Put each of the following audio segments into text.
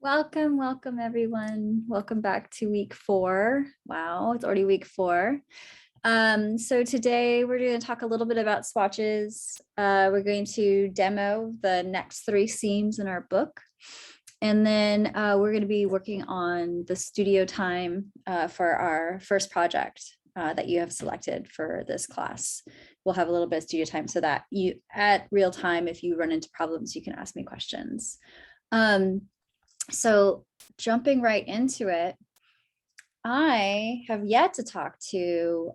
Welcome, welcome everyone. Welcome back to week 4. Wow, it's already week 4. So today we're going to talk a little bit about swatches. We're going to demo the next 3 seams in our book. And then we're going to be working on the studio time for our first project that you have selected for this class. We'll have a little bit of studio time so that you, at real time, if you run into problems, you can ask me questions. So jumping right into it, I have yet to talk to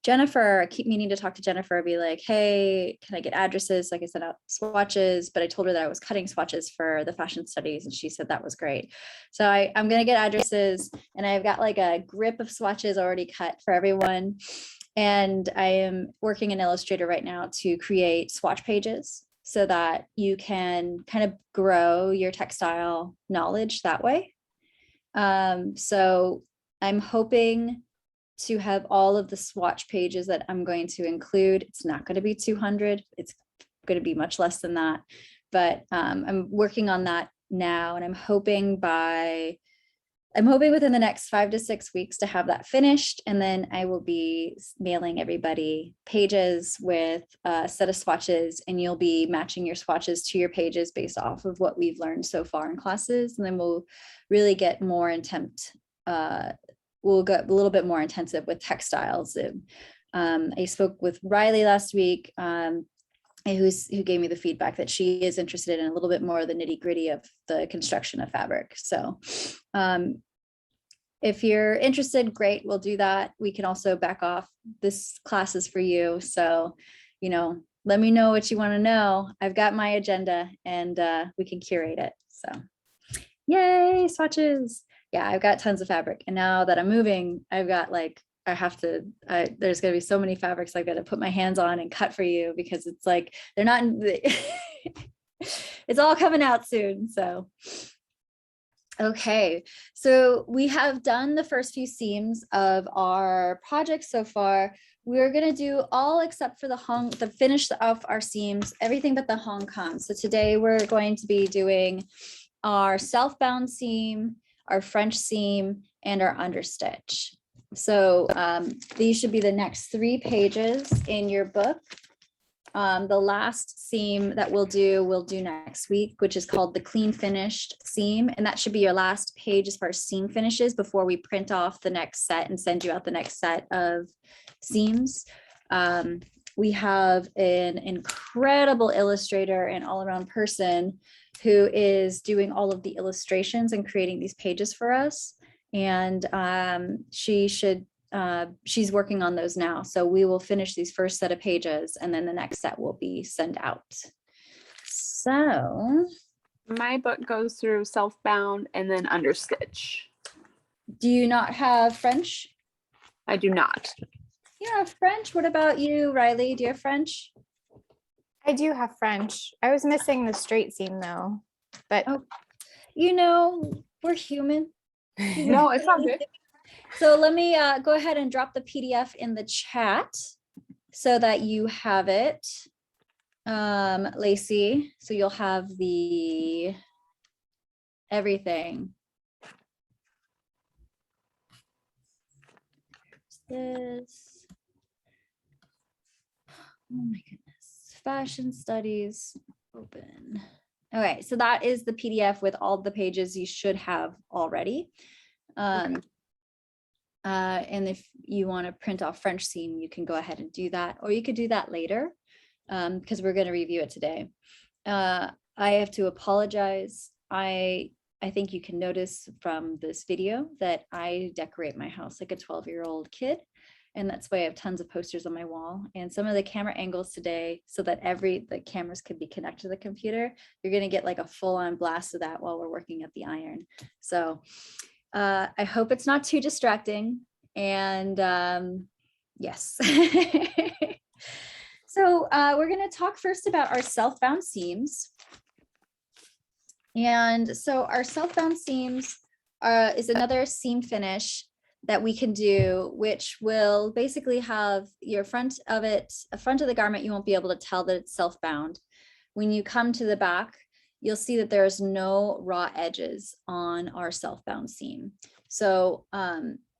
Jennifer. I keep meaning to talk to Jennifer, be like, hey, can I get addresses? Like I sent out swatches, but I told her that I was cutting swatches for the fashion studies and she said that was great. So I'm going to get addresses and I've got like a grip of swatches already cut for everyone. And I am working in Illustrator right now to create swatch pages so that you can kind of grow your textile knowledge that way. So I'm hoping to have all of the swatch pages that I'm going to include. It's not going to be 200. It's going to be much less than that. But I'm working on that now, and I'm hoping within the next 5 to 6 weeks to have that finished. And then I will be mailing everybody pages with a set of swatches, and you'll be matching your swatches to your pages based off of what we've learned so far in classes. And then we'll really get more we'll get a little bit more intensive with textiles. I spoke with Riley last week, who gave me the feedback that she is interested in a little bit more of the nitty gritty of the construction of fabric. So if you're interested, great, we'll do that. We can also back off. This class is for you. So, let me know what you want to know. I've got my agenda and we can curate it. So yay, swatches. Yeah, I've got tons of fabric. And now that I'm moving, I've got there's going to be so many fabrics I've got to put my hands on and cut for you, because it's like, they're not, it's all coming out soon. So, okay. So we have done the first few seams of our project so far. We're going to do all except for the finish of our seams, everything but the Hong Kong. So today we're going to be doing our self-bound seam, our French seam, and our understitch. So these should be the next 3 pages in your book. The last seam that we'll do next week, which is called the clean finished seam. And that should be your last page as far as seam finishes before we print off the next set and send you out the next set of seams. We have an incredible illustrator and all-around person who is doing all of the illustrations and creating these pages for us. And she's working on those now. So we will finish these first set of pages and then the next set will be sent out. So my book goes through self-bound and then understitch. Do you not have French? I do not. You have French? What about you, Riley? Do you have French? I do have French. I was missing the straight seam though, but we're human. No, it's not good. So let me go ahead and drop the PDF in the chat so that you have it, Lacey. So you'll have the everything. This. Oh my goodness. Fashion studies open. Okay, so that is the PDF with all the pages you should have already. And if you want to print off French seam, you can go ahead and do that, or you could do that later because we're going to review it today. I have to apologize. I think you can notice from this video that I decorate my house like a 12-year-old kid. And that's why I have tons of posters on my wall, and some of the camera angles today, so that the cameras could be connected to the computer. You're going to get like a full-on blast of that while we're working at the iron. So I hope it's not too distracting. And yes. So we're going to talk first about our self-bound seams. And so our self-bound seams is another seam finish that we can do, which will basically have your front of the garment. You won't be able to tell that it's self-bound. When you come to the back, you'll see that there's no raw edges on our self-bound seam. So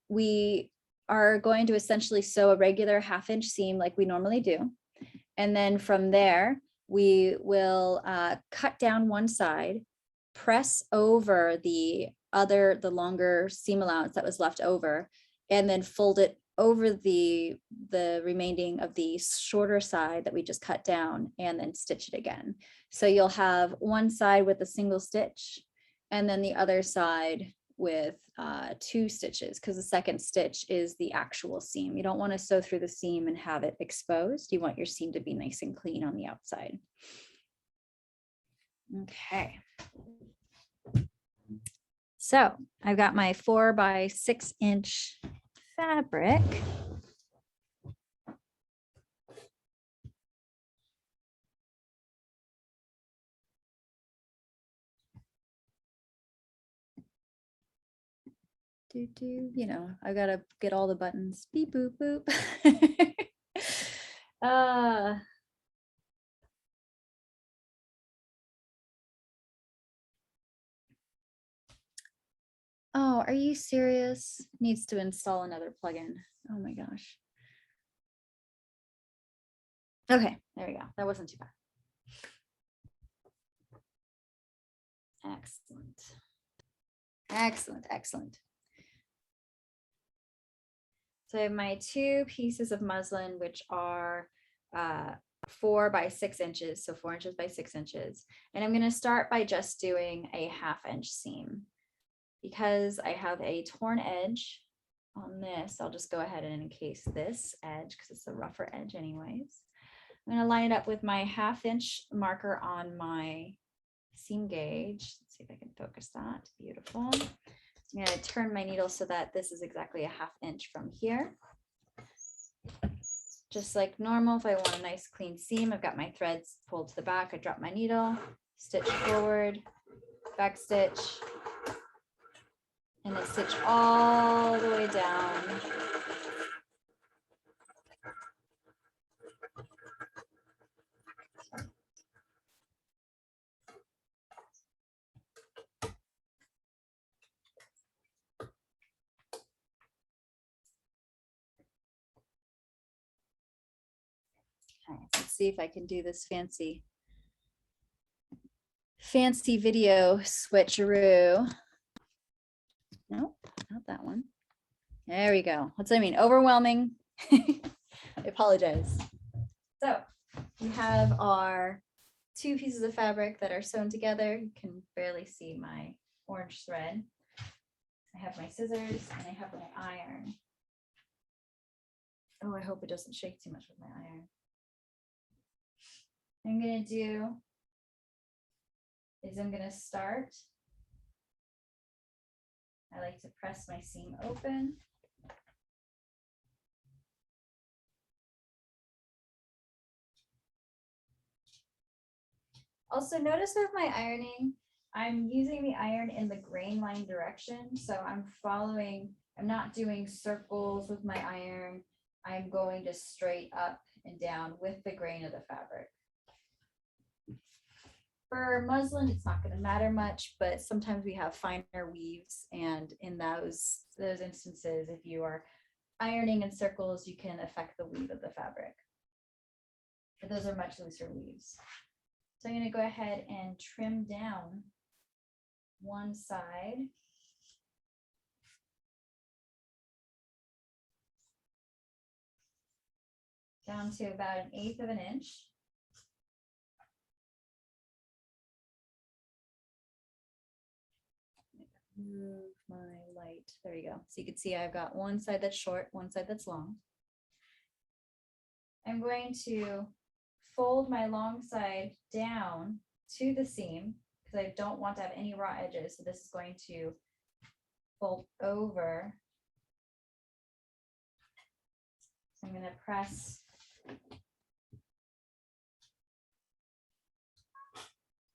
we are going to essentially sew a regular 1/2 inch seam like we normally do. And then from there, we will cut down one side, press over the longer seam allowance that was left over, and then fold it over the remaining of the shorter side that we just cut down, and then stitch it again. So you'll have one side with a single stitch, and then the other side with 2 stitches, because the second stitch is the actual seam. You don't want to sew through the seam and have it exposed. You want your seam to be nice and clean on the outside. Okay. So I've got my 4 by 6 inch fabric. You know, I gotta get all the buttons. Beep boop boop. Oh, are you serious? Needs to install another plugin. Oh my gosh. Okay, there we go. That wasn't too bad. Excellent. Excellent, excellent. So I have my 2 pieces of muslin, which are 4 by 6 inches, so 4 inches by 6 inches. And I'm going to start by just doing a 1/2 inch seam. Because I have a torn edge on this, I'll just go ahead and encase this edge because it's a rougher edge anyways. I'm going to line it up with my 1/2 inch marker on my seam gauge. Let's see if I can focus that. Beautiful. I'm going to turn my needle so that this is exactly a 1/2 inch from here. Just like normal, if I want a nice clean seam, I've got my threads pulled to the back. I drop my needle, stitch forward, back stitch, and then stitch all the way down. Okay, let's see if I can do this fancy video switcheroo. Nope, not that one. There we go. What's that mean? Overwhelming. I apologize. So we have our 2 pieces of fabric that are sewn together. You can barely see my orange thread. I have my scissors and I have my iron. Oh, I hope it doesn't shake too much with my iron. What I'm going to do is I'm going to start. I like to press my seam open. Also notice with my ironing, I'm using the iron in the grain line direction. So I'm not doing circles with my iron. I'm going just straight up and down with the grain of the fabric. For muslin, it's not going to matter much, but sometimes we have finer weaves, and in those instances, if you are ironing in circles, you can affect the weave of the fabric. But those are much looser weaves. So I'm going to go ahead and trim down one side. Down to about 1/8 of an inch. Move my light. There you go. So you can see I've got one side that's short, one side that's long. I'm going to fold my long side down to the seam because I don't want to have any raw edges. So this is going to fold over. So I'm going to press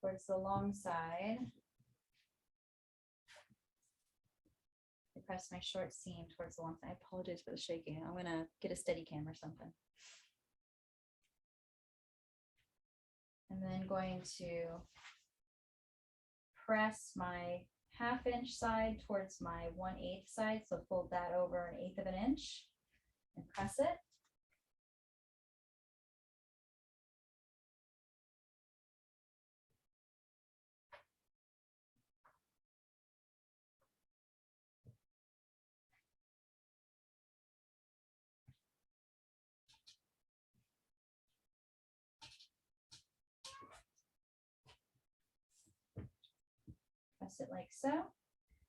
towards the long side. I press my short seam towards the long side. I apologize for the shaking. I'm going to get a steady cam or something. And then going to press my 1/2 inch side towards my 1/8 side. So fold that over 1/8 of an inch and press it. Press it like so.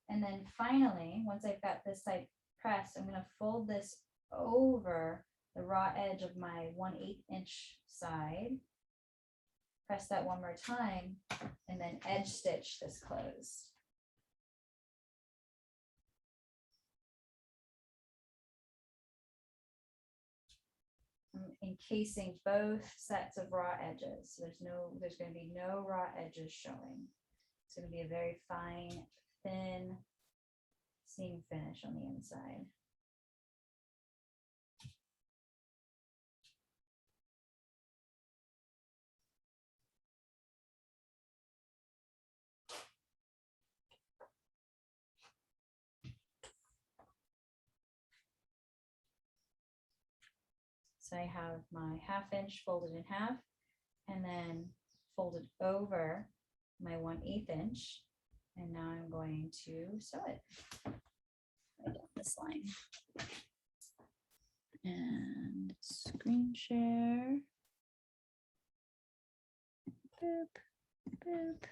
And then finally, once I've got this side pressed, I'm going to fold this over the raw edge of my 1/8 inch side. Press that one more time and then edge stitch this closed. I'm encasing both sets of raw edges. So there's going to be no raw edges showing. It's going to be a very fine, thin seam finish on the inside. So I have my 1/2 inch folded in half and then folded over my 1/8 inch. And now I'm going to sew it right down this line. And screen share. Boop, boop.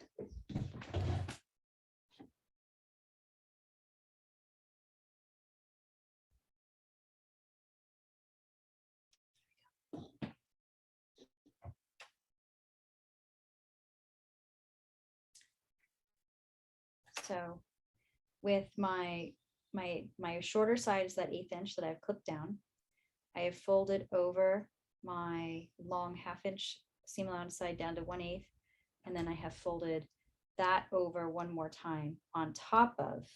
So with my shorter side is that 1/8 inch that I've clipped down. I have folded over my long 1/2 inch seam allowance side down to 1/8, and then I have folded that over one more time on top of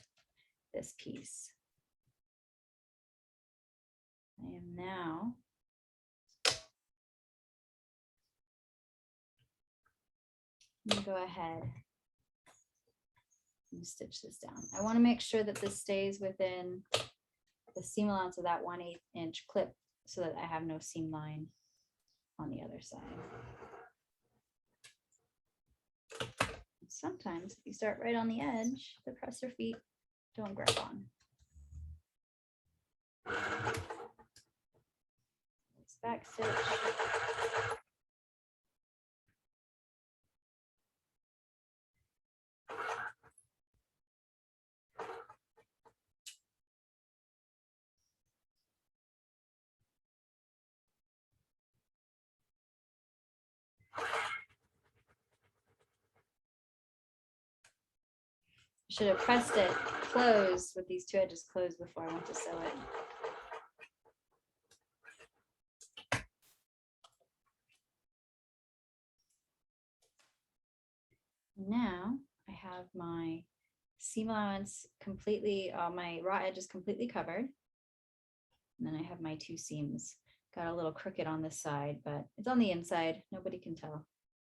this piece. I am now going to go ahead and stitch this down. I want to make sure that this stays within the seam allowance of that 1/8 inch clip so that I have no seam line on the other side. Sometimes if you start right on the edge, the presser feet don't grab on. This back stitch. Should have pressed it closed with these two edges closed before I went to sew it. Now I have my seam allowance completely, my raw edge is completely covered. And then I have my two seams. Got a little crooked on this side, but it's on the inside. Nobody can tell.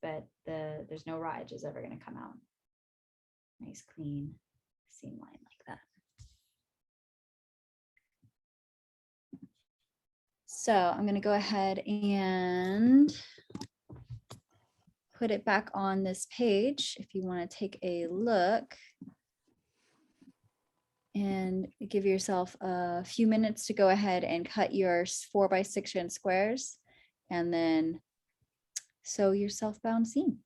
But there's no raw edges ever going to come out. Nice clean seam line like that. So I'm going to go ahead and put it back on this page if you want to take a look and give yourself a few minutes to go ahead and cut your 4x6 inch squares and then sew your self-bound seam.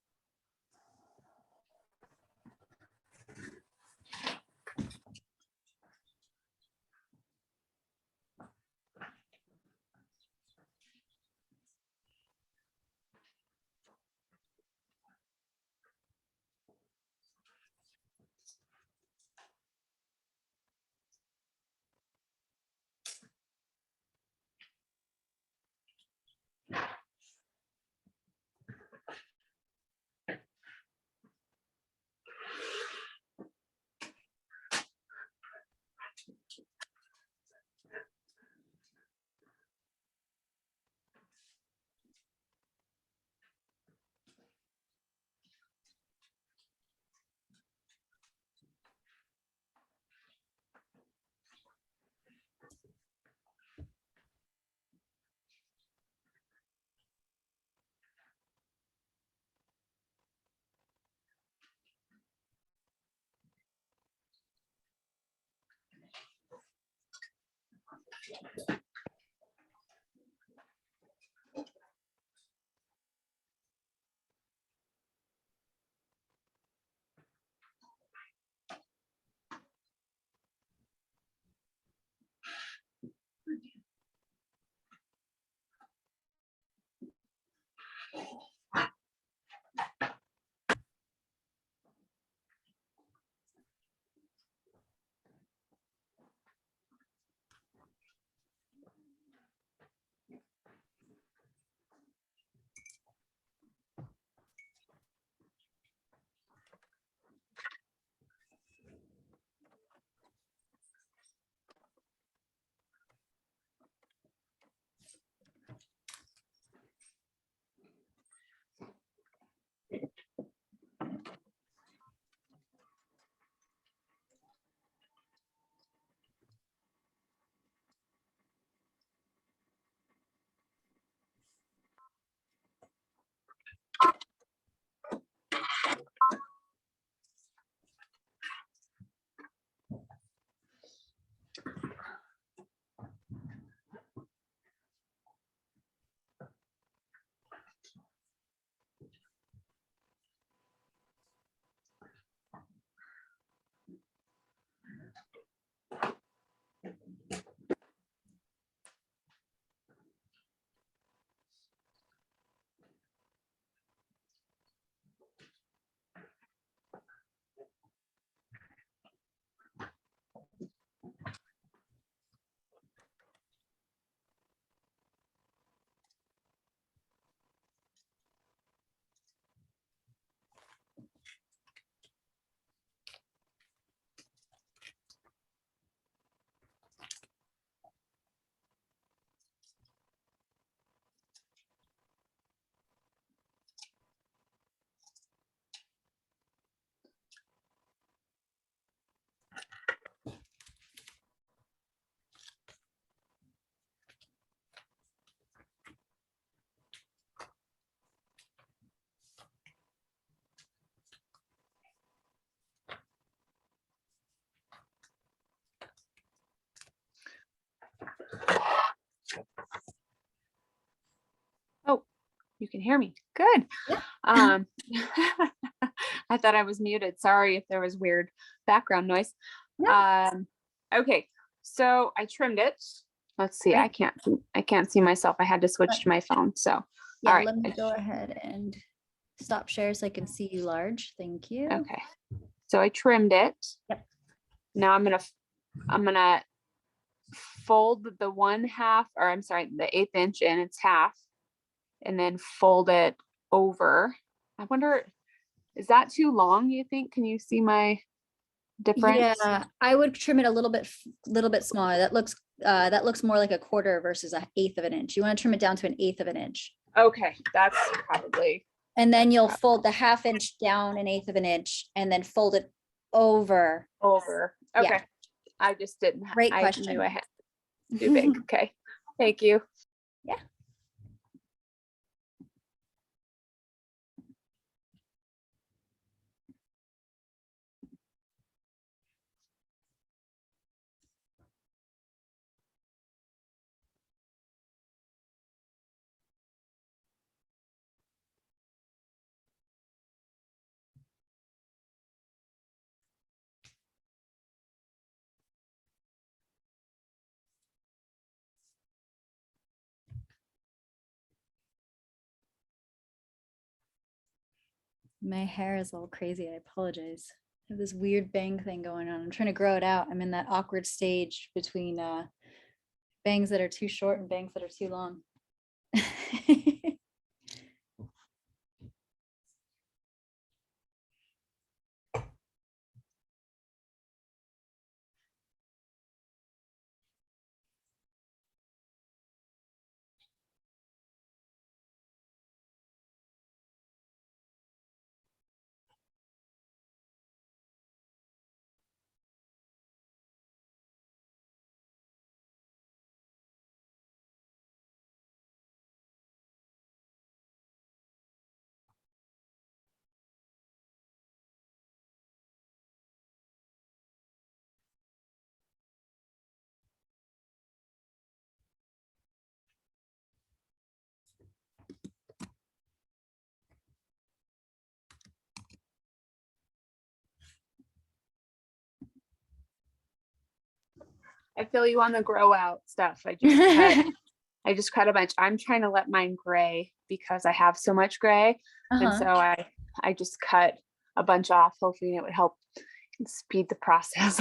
you can hear me. Good. Yeah. I thought I was muted. Sorry if there was weird background noise. No. Okay, so I trimmed it. Let's see. Right. I can't see myself. I had to switch Right. to my phone. So, Yeah, all right. let me go ahead and stop share so I can see you large. Thank you. Okay. So I trimmed it. Yep. Now I'm gonna fold the 1/2, or I'm sorry, the 1/8 inch in its half, and then fold it over. I wonder, is that too long, you think? Can you see my difference? Yeah, I would trim it a little bit smaller. That looks more like a quarter versus an 1/8 of an inch. You want to trim it down to an 1/8 of an inch. Okay, that's probably And then you'll fold the 1/2 inch down an 1/8 of an inch and then fold it over. over. Yeah. Okay. I just didn't. Great I question. knew I had to do big. Okay. Thank you. Yeah. My hair is all crazy. I apologize. I have this weird bang thing going on. I'm trying to grow it out. I'm in that awkward stage between bangs that are too short and bangs that are too long. I feel you on the grow out stuff. I just cut a bunch. I'm trying to let mine gray because I have so much gray. And so I just cut a bunch off, hoping it would help speed the process.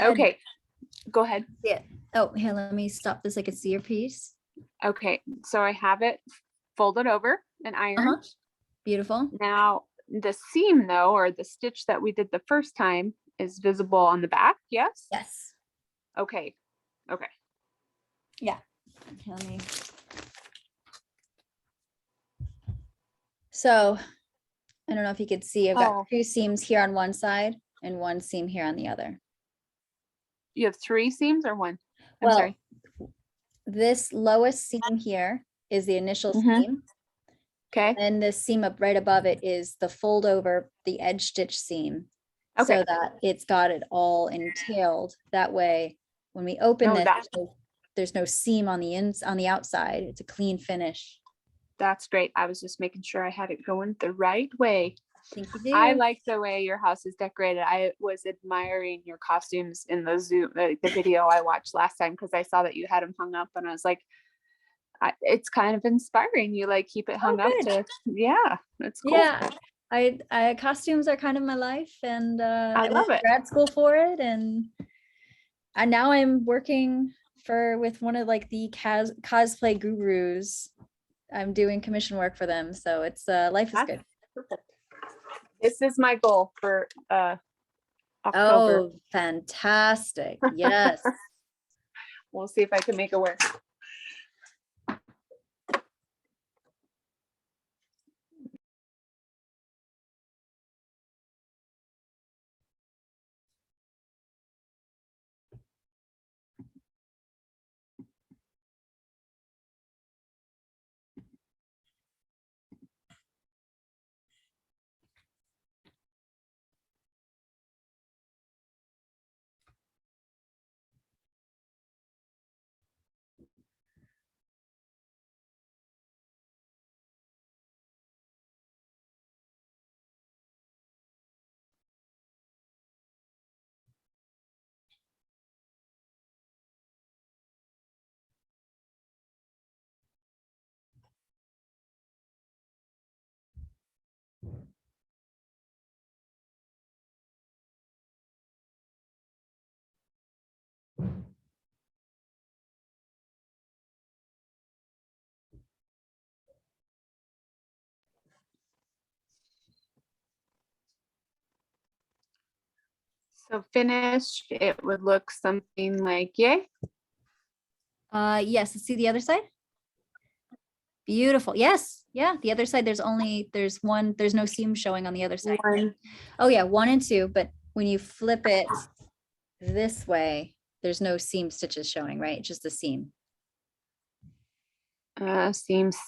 Okay, go ahead. Yeah. Oh, here, let me stop this. I can see your piece. Okay, so I have it folded over and ironed. Beautiful. Now the seam though, or the stitch that we did the first time, is visible on the back. Yes. Yes. Okay. Okay. Yeah. Okay, let me. So I don't know if you could see, I've got 2 seams here on one side and 1 seam here on the other. You have 3 seams or 1? I'm Well, sorry. this lowest seam here is the initial seam. Okay. And this seam up right above it is the fold over the edge stitch seam. Okay. So that it's got it all entailed. That way, when we open No, this, that- there's no seam on the outside. It's a clean finish. That's great. I was just making sure I had it going the right way. I think you do. I like the way your house is decorated. I was admiring your costumes in the Zoom, the video I watched last time, because I saw that you had them hung up, and I was like, it's kind of inspiring. You like keep it hung up to, yeah, that's cool. Yeah, I costumes are kind of my life, and I love went to it. grad school for it, and now I'm working with one of like the cosplay gurus. I'm doing commission work for them, so it's life is That's good. perfect. This is my goal for October. Oh, fantastic. Yes. We'll see if I can make it work. So finished, it would look something like yay. Yes, let's see the other side. Beautiful. Yes. Yeah. The other side, there's no seam showing on the other side. One, Oh yeah, 1 and 2, but when you flip it this way, there's no seam stitches showing, right? Just the seam. seems,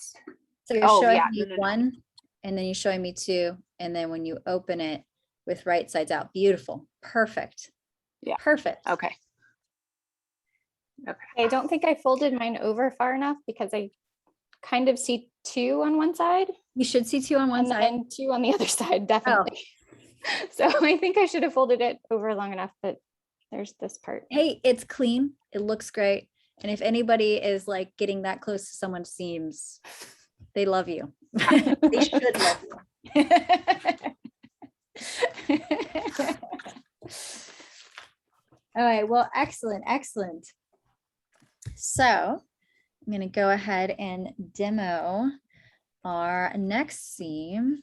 So you're Oh, showing yeah, me no. 1, and then you're showing me 2, and then when you open it with right sides out, beautiful, perfect. Yeah. Perfect. okay. I don't think I folded mine over far enough because I kind of see 2 on one side You should see 2 on one and side. then 2 on the other side, definitely. So I think I should have folded it over long enough, but there's this part. Hey, it's clean. It looks great. And if anybody is like getting that close to someone's seams, they love you. They should love you. All right, well, excellent, excellent. So I'm going to go ahead and demo our next seam.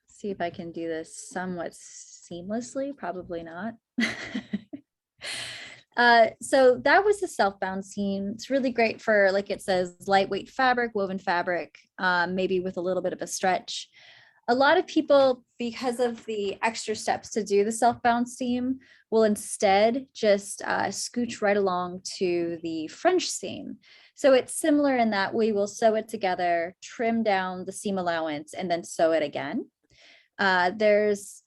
See if I can do this somewhat seamlessly, probably not. So that was the self-bound seam. It's really great for, like it says, lightweight fabric, woven fabric, maybe with a little bit of a stretch. A lot of people, because of the extra steps to do the self-bound seam, will instead just scooch right along to the French seam. So it's similar in that we will sew it together, trim down the seam allowance, and then sew it again. It's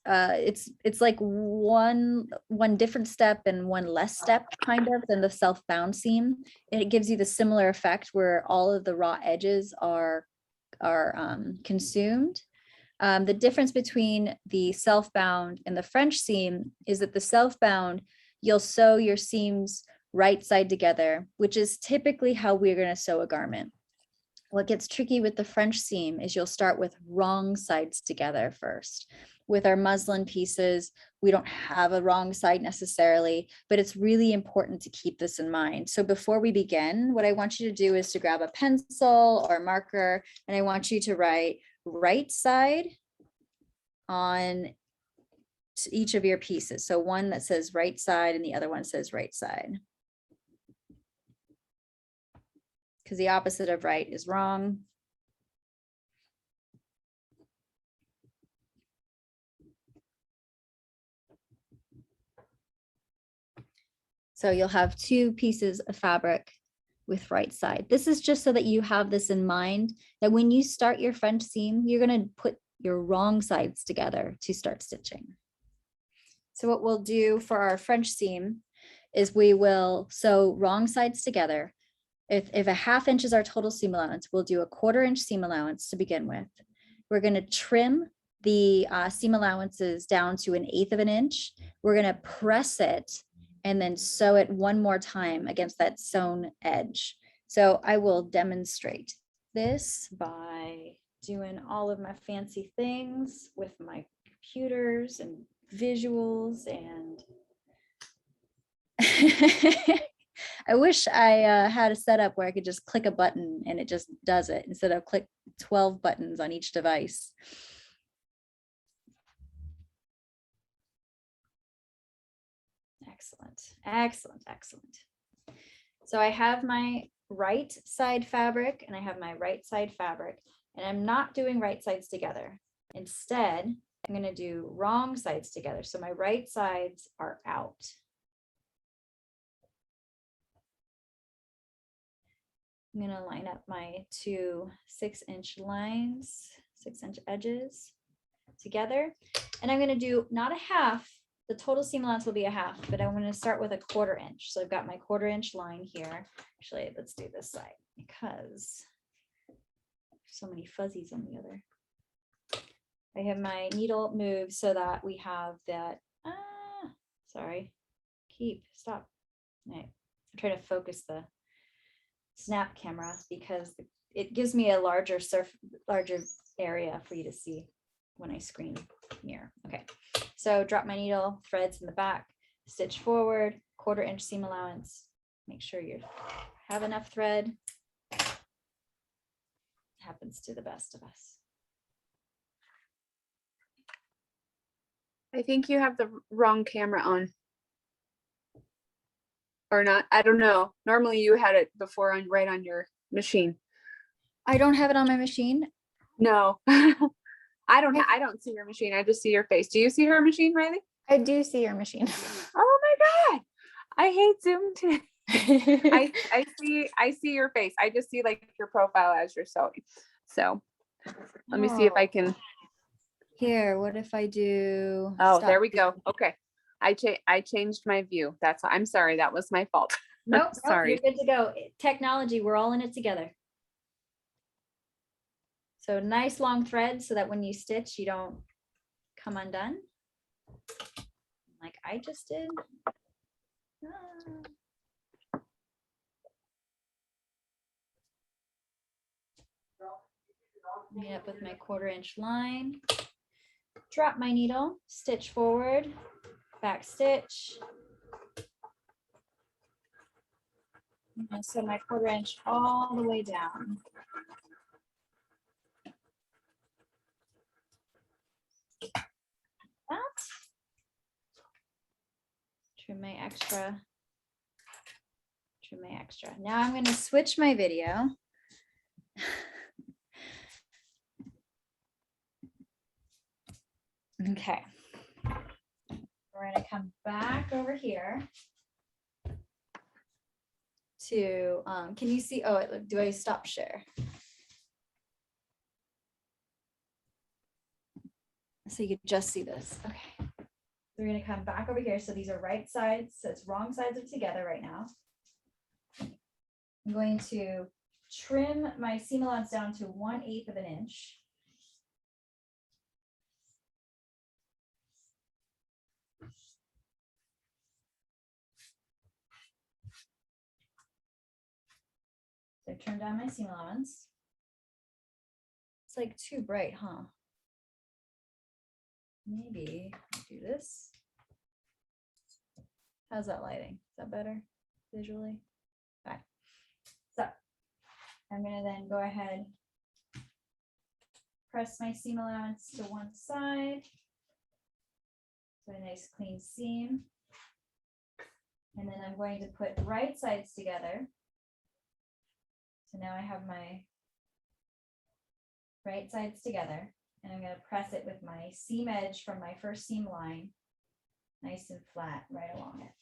like one different step and one less step kind of than the self-bound seam. And it gives you the similar effect where all of the raw edges are consumed. The difference between the self-bound and the French seam is that the self-bound, you'll sew your seams right side together, which is typically how we're going to sew a garment. What gets tricky with the French seam is you'll start with wrong sides together first. With our muslin pieces, we don't have a wrong side necessarily, but it's really important to keep this in mind. So before we begin, what I want you to do is to grab a pencil or a marker, and I want you to write right side on each of your pieces. So one that says right side and the other one says right side. Because the opposite of right is wrong. So you'll have 2 pieces of fabric with right side. This is just so that you have this in mind, that when you start your French seam, you're going to put your wrong sides together to start stitching. So what we'll do for our French seam is we will sew wrong sides together. If 1/2 inch is our total seam allowance, we'll do a 1/4 inch seam allowance to begin with. We're going to trim the seam allowances down to 1/8 of an inch. We're going to press it and then sew it one more time against that sewn edge. So I will demonstrate this by doing all of my fancy things with my computers and visuals and I wish I had a setup where I could just click a button and it just does it instead of click 12 buttons on each device. Excellent, excellent, excellent. So I have my right side fabric and I have my right side fabric, and I'm not doing right sides together. Instead, I'm going to do wrong sides together. So my right sides are out. I'm going to line up my 2 6-inch lines, 6-inch edges together. And I'm going to do not a half. The total seam allowance will be a half, but I'm going to start with a 1/4 inch. So I've got my 1/4 inch line here. Actually, let's do this side because so many fuzzies on the other. I have my needle moved so that we have that. Sorry. Stop. All right. I'm trying to focus the snap camera because it gives me a larger area for you to see when I screen mirror. Okay, so drop my needle, threads in the back, stitch forward, 1/4 inch seam allowance. Make sure you have enough thread. Happens to the best of us. I think you have the wrong camera on. Or not? I don't know. Normally you had it before on right on your machine. I don't have it on my machine. No. I don't see your machine. I just see your face. Do you see her machine, Riley? I do see your machine. Oh my God. I hate Zoom today. I see your face. I just see like your profile as you're sewing. So let me see if I can. Here, what if I do? Oh, stop there we sharing? go. Okay. I changed my view. I'm sorry. That was my fault. Nope, nope, Sorry. you're good to go. Technology, we're all in it together. So nice long thread so that when you stitch, you don't come undone. Like I just did. Ah. Meet up with my 1/4 inch line. Drop my needle, stitch forward, back stitch. I'm gonna sew my 1/4 inch all the way down. That. Trim my extra. Trim my extra. Now I'm going to switch my video. Okay. We're going to come back over here to, can you see, oh, do I stop share? So you can just see this. Okay. We're going to come back over here. So these are right sides. So it's wrong sides are together right now. I'm going to trim my seam allowance down to 1/8 of an inch. So turn down my seam allowance. It's like too bright, huh? Maybe I'll do this. How's that lighting? Is that better visually? Okay. So I'm gonna then go ahead, press my seam allowance to one side. So a nice clean seam. And then I'm going to put right sides together. So now I have my right sides together, and I'm going to press it with my seam edge from my first seam line, nice and flat right along it.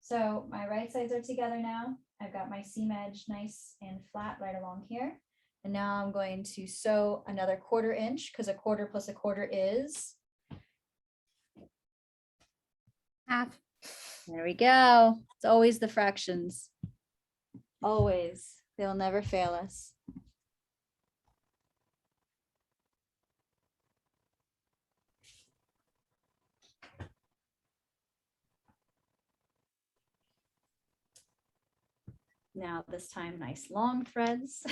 So my right sides are together now. I've got my seam edge nice and flat right along here. And now I'm going to sew another 1/4 inch because a 1/4 plus a 1/4 is Half. There we go. It's always the fractions. Always. They'll never fail us. Now this time, nice long threads.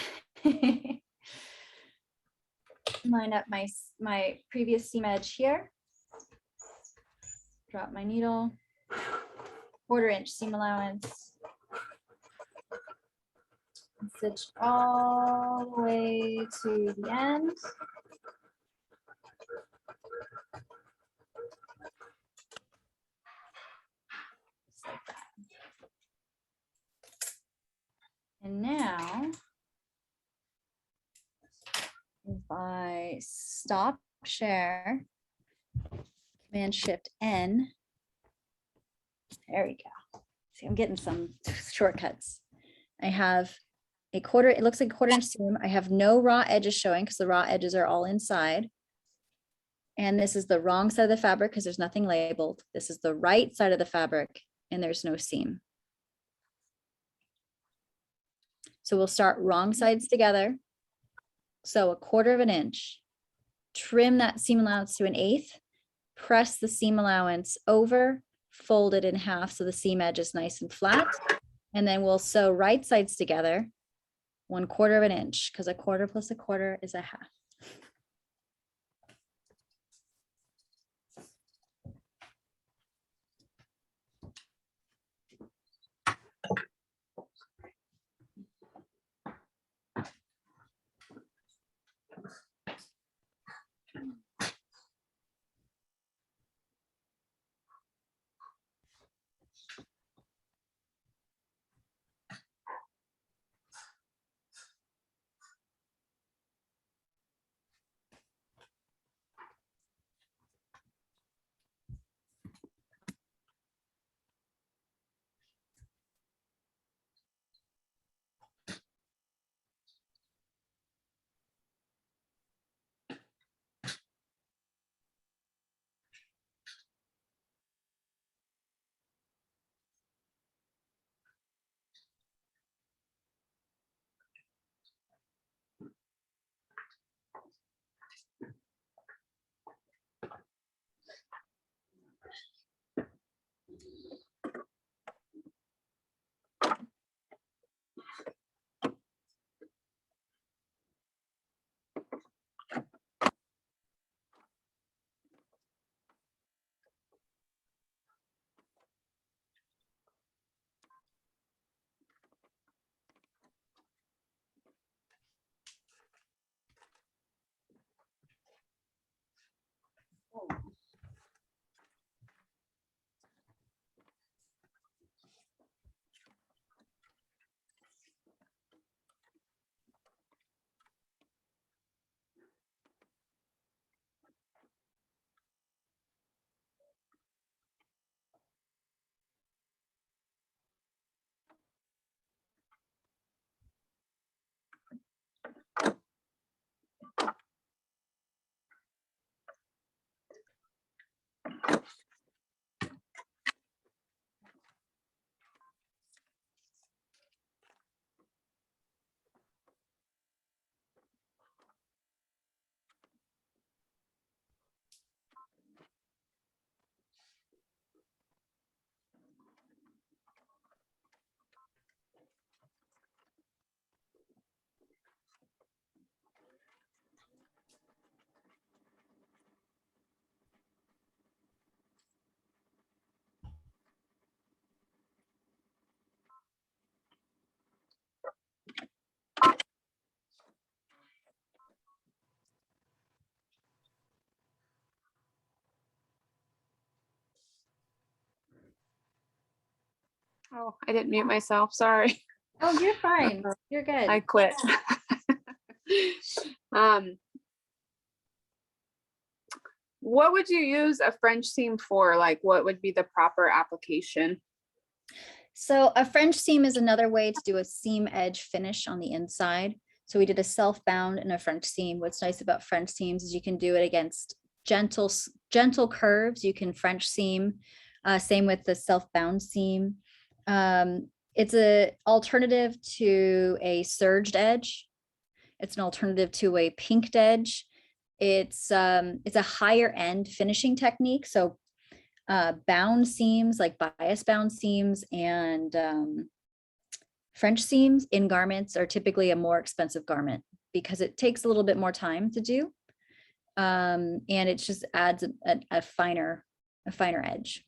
Line up my previous seam edge here. Drop my needle. 1/4 inch seam allowance. Stitch all the way to the end. Just like that. And now, if I stop share, Command Shift N, there we go. See, I'm getting some shortcuts. I have a 1/4, it looks like a 1/4 inch seam. I have no raw edges showing because the raw edges are all inside. And this is the wrong side of the fabric because there's nothing labeled. This is the right side of the fabric and there's no seam. So we'll start wrong sides together. So a 1/4 of an inch, trim that seam allowance to 1/8, press the seam allowance over, fold it in half so the seam edge is nice and flat. And then we'll sew right sides together, 1/4 of an inch, because a 1/4 plus a 1/4 is a half. Oh, I didn't mute myself. Sorry. Oh, you're fine. You're good. I quit. What would you use a French seam for? Like, what would be the proper application? So a French seam is another way to do a seam edge finish on the inside. So we did a self-bound and a French seam. What's nice about French seams is you can do it against gentle curves. You can French seam, same with the self-bound seam. It's an alternative to a serged edge. It's an alternative to a pinked edge. It's a higher end finishing technique. So bound seams, like bias bound seams and French seams in garments are typically a more expensive garment because it takes a little bit more time to do. And it just adds a finer edge.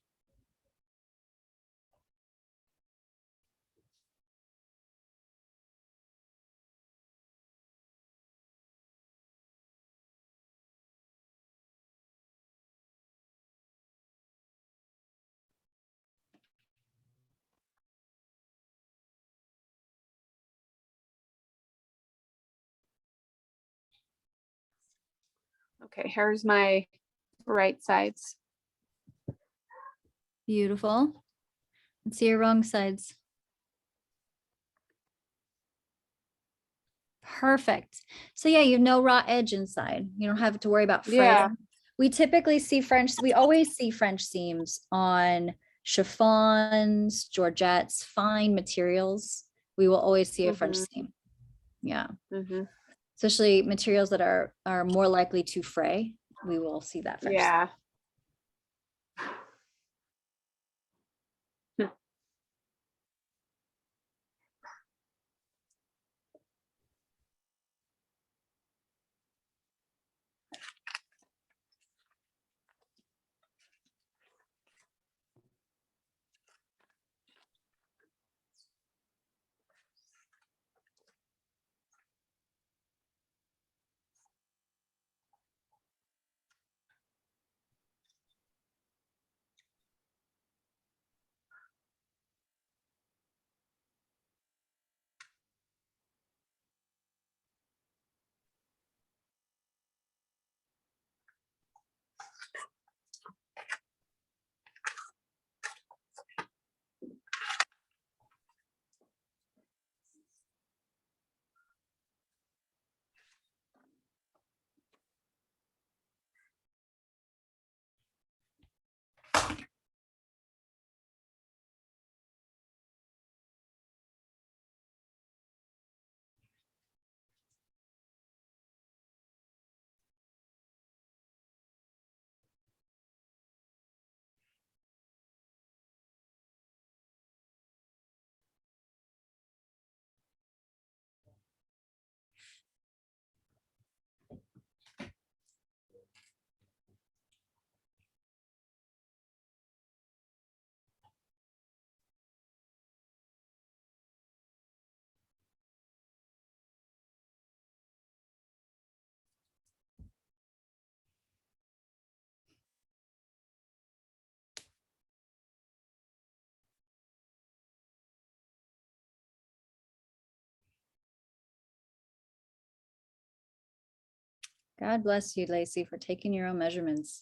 Okay, here's my right sides. Beautiful. Let's see your wrong sides. Perfect. So yeah, you have no raw edge inside. You don't have to worry about fraying. Yeah. We typically see we always see French seams on chiffons, georgettes, fine materials. We will always see a French seam. Yeah. Especially materials that are more likely to fray. We will see that French seam. Yeah. God bless you, Lacey, for taking your own measurements.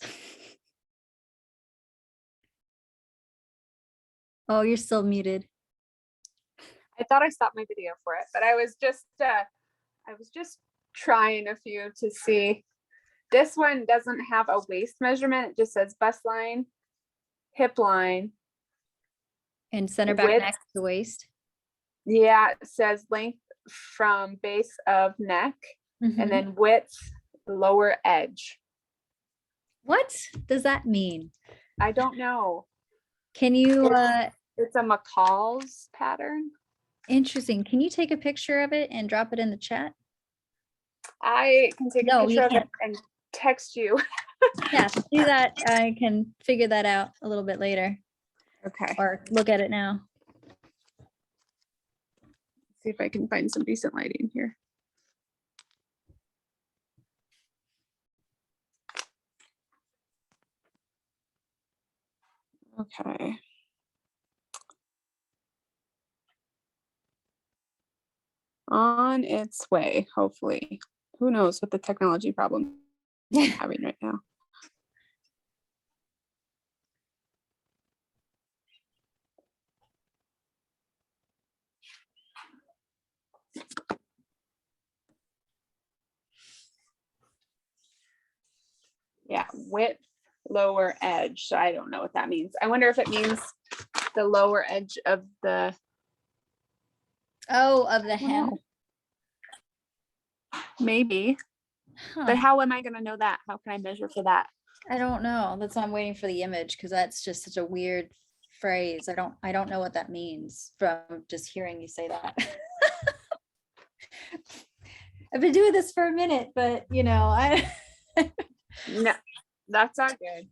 Oh, you're still muted. I thought I stopped my video for it, but I was just trying a few to see. This one doesn't have a waist measurement. It just says bust line, hip line. And center back Width. neck to waist. Yeah, it says length from base of neck and then width, lower edge. What does that mean? I don't know. Can you, It's a McCall's pattern. interesting. Can you take a picture of it and drop it in the chat? I can take a No, picture you of it can't. and text you. Yeah, do that. I can figure that out a little bit later Okay. or look at it now. See if I can find some decent lighting here. Okay. On its way, hopefully. Who knows what the technology problem I'm having right now. Yeah, width, lower edge. So I don't know what that means. I wonder if it means the lower edge of the, Oh, of the hem. wow, maybe. Huh. But how am I going to know that? How can I measure for that? I don't know. That's why I'm waiting for the image because that's just such a weird phrase. I don't know what that means from just hearing you say that. I've been doing this for a minute, but you know, I No, that's not good.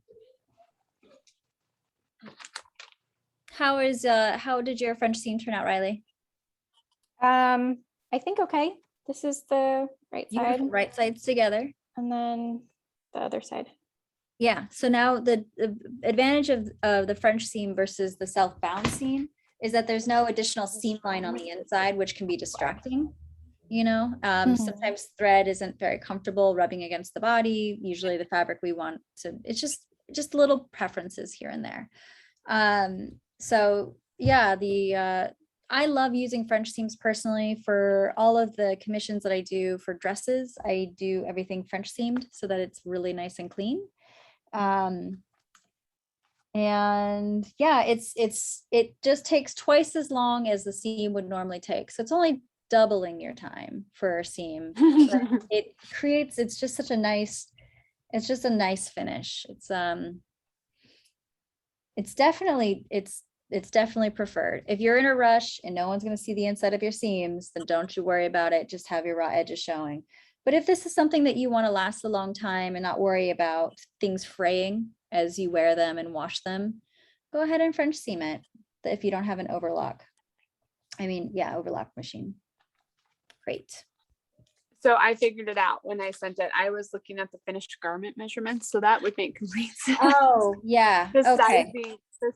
how did your French seam turn out, Riley? I think okay. This is the right side, Beautiful. Right sides together. and then the other side. Yeah. So now the advantage of the French seam versus the self-bound seam is that there's no additional seam line on the inside, which can be distracting. You know, sometimes thread isn't very comfortable rubbing against the body. Usually the fabric we want to, it's just little preferences here and there. So yeah, I love using French seams personally for all of the commissions that I do for dresses. I do everything French seamed so that it's really nice and clean. And yeah, it just takes twice as long as the seam would normally take. So it's only doubling your time for a seam. It's just such a nice, it's just a nice finish. It's definitely preferred. If you're in a rush and no one's going to see the inside of your seams, then don't you worry about it. Just have your raw edges showing. But if this is something that you want to last a long time and not worry about things fraying as you wear them and wash them, go ahead and French seam it if you don't have an overlock. I mean, yeah, overlock machine. Great. So I figured it out when I sent it. I was looking at the finished garment measurements, so that would make complete sense. Oh, yeah. The Okay.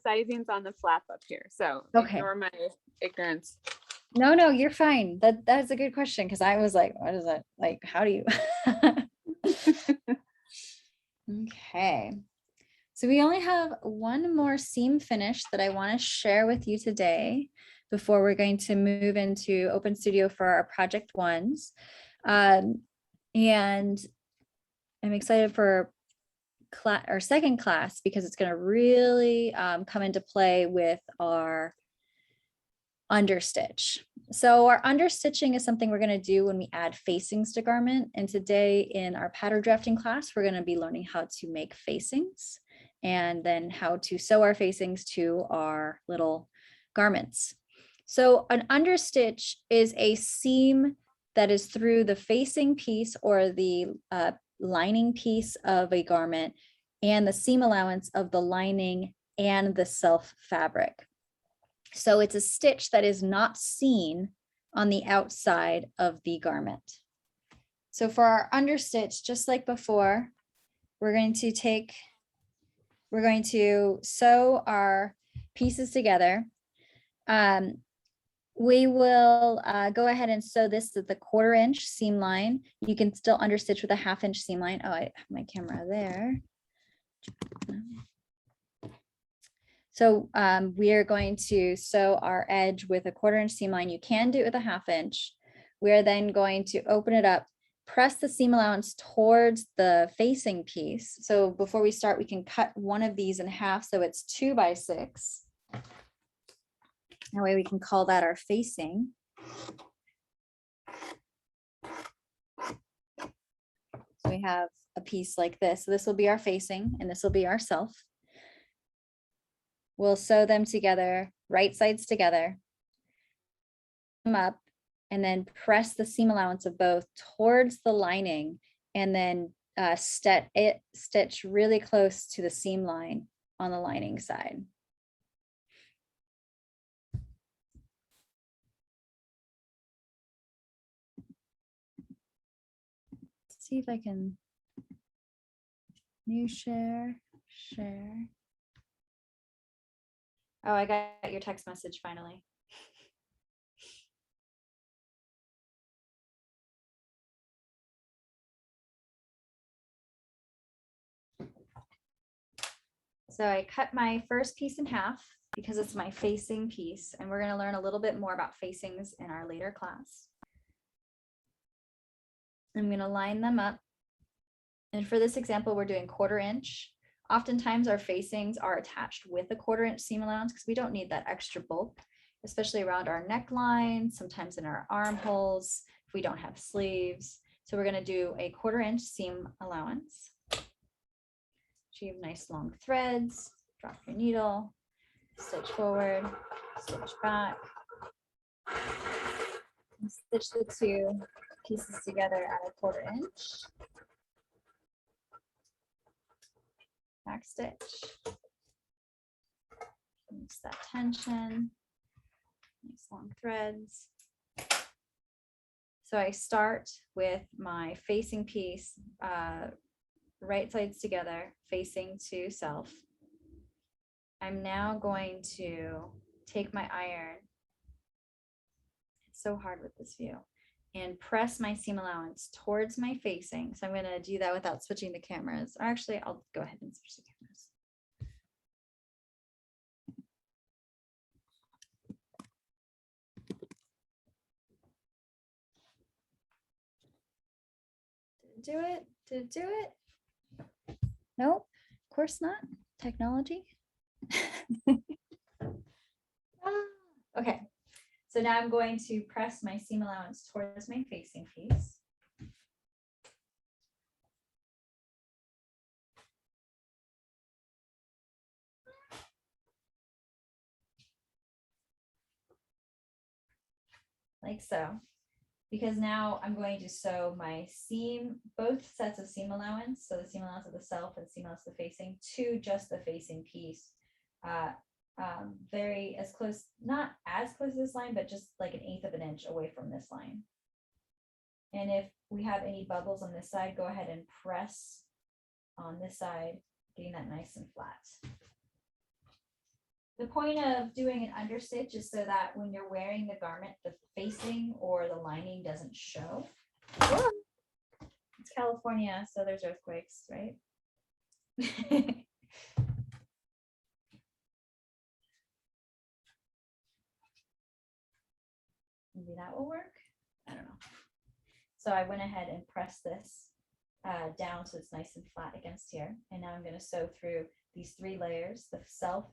sizing's on the flap up here. So Okay. ignore my ignorance. No, you're fine. That's a good question because I was like, what is that? Like, how do you? Okay. So we only have one more seam finish that I want to share with you today before we're going to move into Open Studio for our project ones. And I'm excited for our second class because it's going to really come into play with our understitch. So our understitching is something we're going to do when we add facings to garment. And today in our pattern drafting class, we're going to be learning how to make facings and then how to sew our facings to our little garments. So an understitch is a seam that is through the facing piece or the lining piece of a garment and the seam allowance of the lining and the self fabric. So it's a stitch that is not seen on the outside of the garment. So for our understitch, just like before, we're going to sew our pieces together. We will go ahead and sew this at the 1/4 inch seam line. You can still understitch with a 1/2 inch seam line. Oh, I have my camera there. So we are going to sew our edge with a 1/4 inch seam line. You can do it with a 1/2 inch. We're then going to open it up, press the seam allowance towards the facing piece. So before we start, we can cut one of these in half. So it's 2 by 6. That way we can call that our facing. So we have a piece like this. So this will be our facing and this will be our self. We'll sew them together, right sides together, them up, and then press the seam allowance of both towards the lining and then stitch really close to the seam line on the lining side. Let's see if I can new share. Oh, I got your text message finally. So I cut my first piece in half because it's my facing piece, and we're going to learn a little bit more about facings in our later class. I'm going to line them up. And for this example, we're doing 1/4 inch. Oftentimes our facings are attached with a 1/4 inch seam allowance because we don't need that extra bulk, especially around our neckline, sometimes in our armholes, if we don't have sleeves. So we're going to do a 1/4 inch seam allowance. Achieve nice long threads, drop your needle, stitch forward, stitch back, and stitch the 2 pieces together at a 1/4 inch. Back stitch. Use that tension. Nice long threads. So I start with my facing piece, right sides together, facing to self. I'm now going to take my iron. It's so hard with this view. And press my seam allowance towards my facing. So I'm going to do that without switching the cameras. Or actually, I'll go ahead and switch the cameras. Did it do it? Did it do it? Nope, of course not. Technology. Okay. So now I'm going to press my seam allowance towards my facing piece. Like so, because now I'm going to sew my seam, both sets of seam allowance, so the seam allowance of the self and seam allowance of the facing, to just the facing piece. Very as close, not as close to this line, but just like 1/8 of an inch away from this line. And if we have any bubbles on this side, go ahead and press on this side, getting that nice and flat. The point of doing an understitch is so that when you're wearing the garment, the facing or the lining doesn't show. It's California, so there's earthquakes, right? Maybe that will work. I don't know. So I went ahead and pressed this down so it's nice and flat against here. And now I'm going to sew through these 3 layers, the self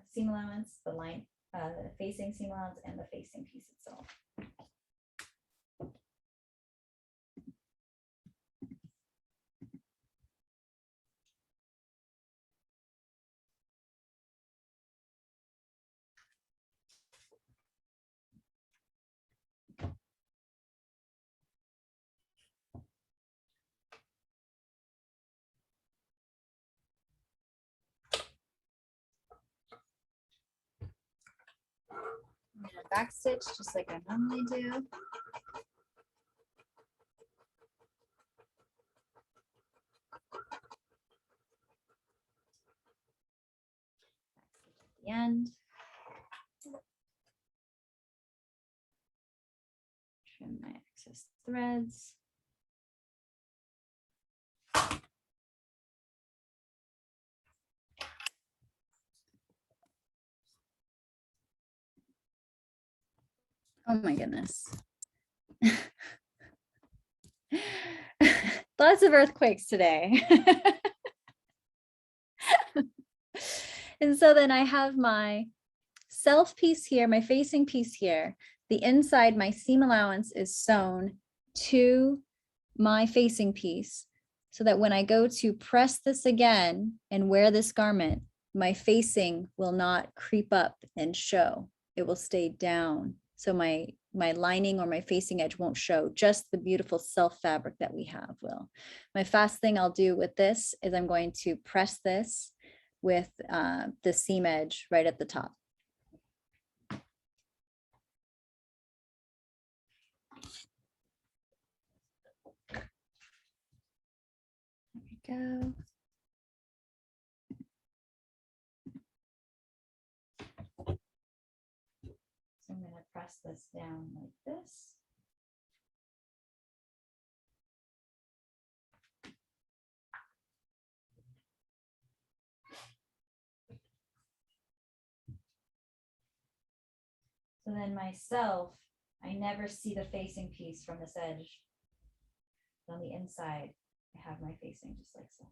seam allowance, the facing seam allowance, and the facing piece itself. I'm going to back stitch just like I normally do. At the end. Trim my excess threads. Oh my goodness. Lots of earthquakes today. And so then I have my self piece here, my facing piece here. The inside, my seam allowance is sewn to my facing piece so that when I go to press this again and wear this garment, my facing will not creep up and show. It will stay down. So my lining or my facing edge won't show, just the beautiful self fabric that we have will. My fast thing I'll do with this is I'm going to press this with the seam edge right at the top. There we go. So I'm going to press this down like this. So then myself, I never see the facing piece from this edge. On the inside, I have my facing just like so.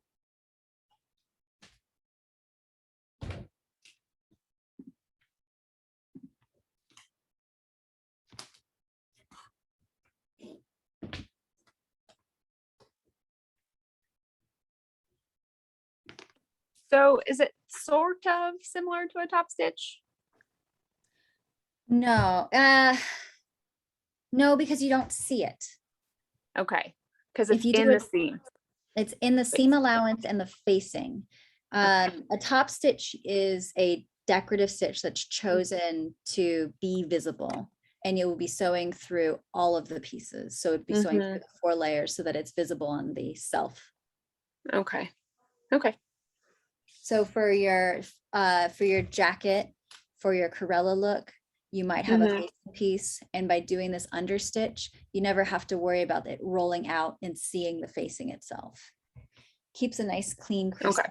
So is it sort of similar to a top stitch? No, no, because you don't see it. Okay, because If it's you do in the it- seam. It's in the seam allowance and the facing. A top stitch is a decorative stitch that's chosen to be visible. And you will be sewing through all of the pieces. So it'd be sewing through the 4 layers so that it's visible on the self. Okay. Okay. So for your jacket, for your Corella look, you might have a facing piece, and by doing this understitch, you never have to worry about it rolling out and seeing the facing itself. Keeps a nice clean crisp. Okay.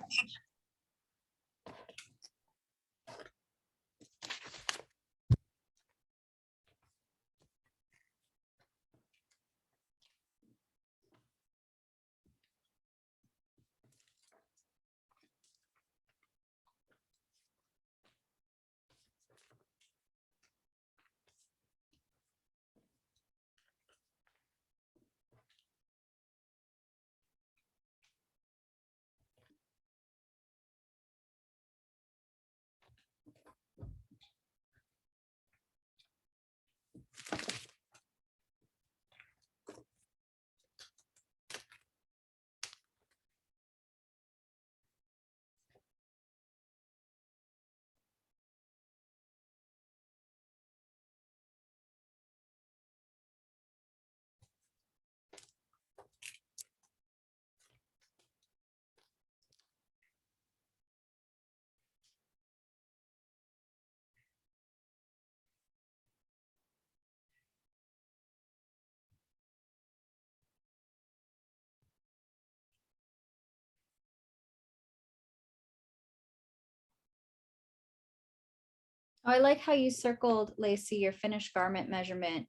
Oh, I like how you circled, Lacey, your finished garment measurement.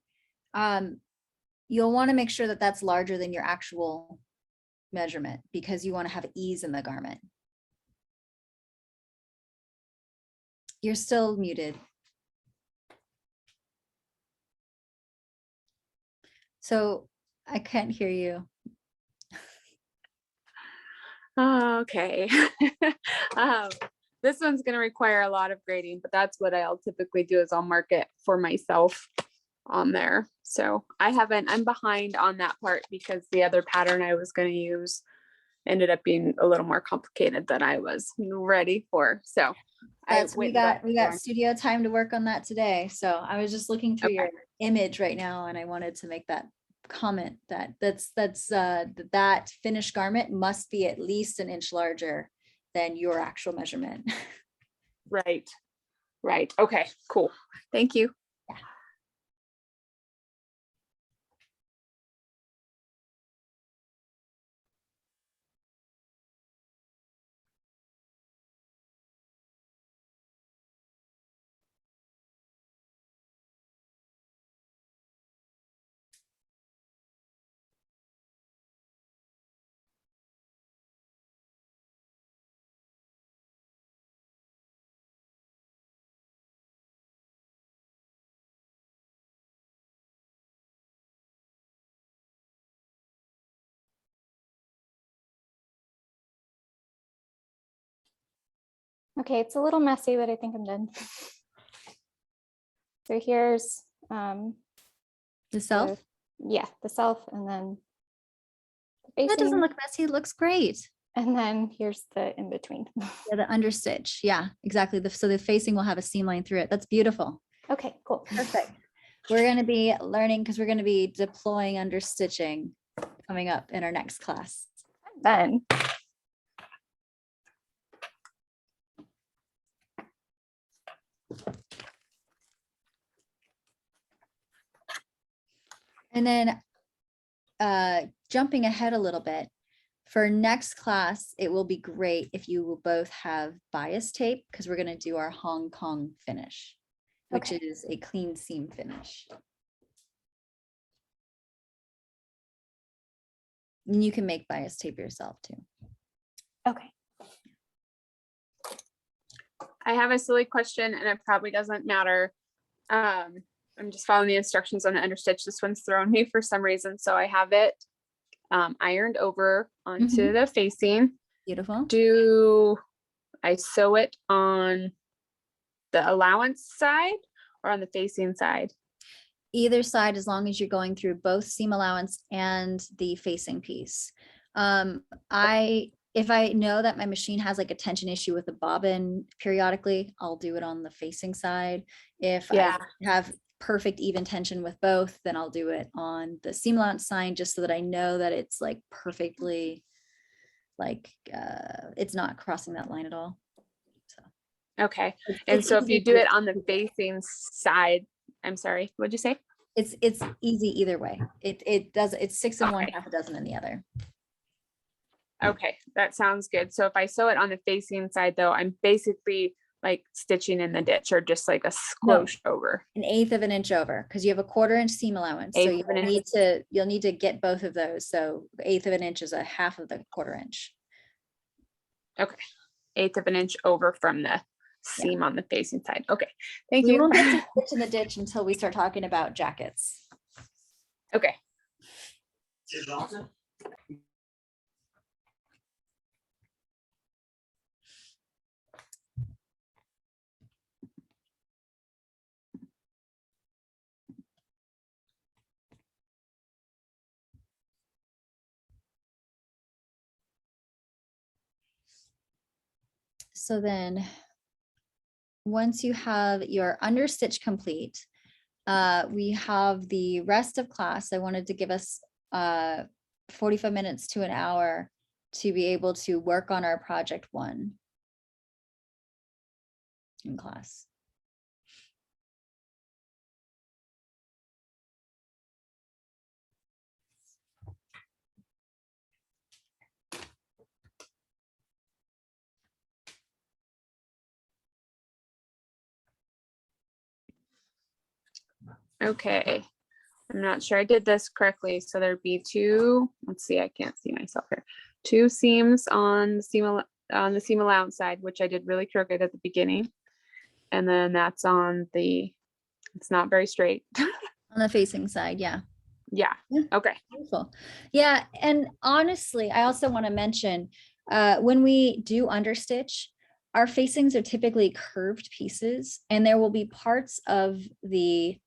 You'll want to make sure that that's larger than your actual measurement because you want to have ease in the garment. You're still muted. So I can't hear you. Okay. um, this one's going to require a lot of grading, but that's what I'll typically do is I'll mark it for myself on there. So I'm behind on that part because the other pattern I was going to use ended up being a little more complicated than I was ready for. So We got studio time to work on that today. So I was just looking through your image right now and I wanted to make that comment that that finished garment must be at least an inch larger than your actual measurement. Right. Right. Okay, cool. Thank you. Yeah. Okay, it's a little messy, but I think I'm done. So here's The self? the self, and then the That doesn't facing, look messy. It looks great. and then here's the in between. Yeah, the understitch. Yeah, exactly. So the facing will have a seam line through it. That's beautiful. Okay, cool. Perfect. We're going to be learning because we're going to be deploying understitching coming up in our next class. Then And then jumping ahead a little bit, for next class, it will be great if you will both have bias tape because we're going to do our Hong Kong finish. which Okay. is a clean seam finish. And you can make bias tape yourself too. Okay. I have a silly question and it probably doesn't matter. I'm just following the instructions on the understitch. This one's thrown me for some reason. So I have it ironed over onto the facing. Beautiful. Do I sew it on the allowance side or on the facing side? Either side, as long as you're going through both seam allowance and the facing piece. If I know that my machine has like a tension issue with the bobbin periodically, I'll do it on the facing side. If Yeah. I have perfect even tension with both, then I'll do it on the seam allowance side, just so that I know that it's like perfectly, like it's not crossing that line at all. Okay. It's- And it's so if easy you do for- it on the facing side, I'm sorry, what'd you say? It's easy either way. It's 6 in one, Okay. half a dozen in the other. Okay, that sounds good. So if I sew it on the facing side though, I'm basically like stitching in the ditch or just like a squosh over. 1/8 of an inch over, because you have a 1/4 inch seam allowance. So 1/8 of an inch. you'll need to get both of those. So 1/8 of an inch is a half of the 1/4 inch. 1/8 of an inch over from the seam on the facing side. Okay, thank We you. won't get to stitch in the ditch until we start talking about jackets. Okay, So then, once you have your understitch complete, we have the rest of class. I wanted to give us 45 minutes to an hour to be able to work on our project 1 in class. okay. I'm not sure I did this correctly. So there'd be 2, let's see, I can't see myself here. 2 seams on the seam allowance side, which I did really crooked at the beginning. And then that's on the, it's not very straight. On the facing side, yeah. Yeah, Yeah. okay. Beautiful. Yeah, and honestly, I also want to mention, when we do understitch, our facings are typically curved pieces, and there will be parts of the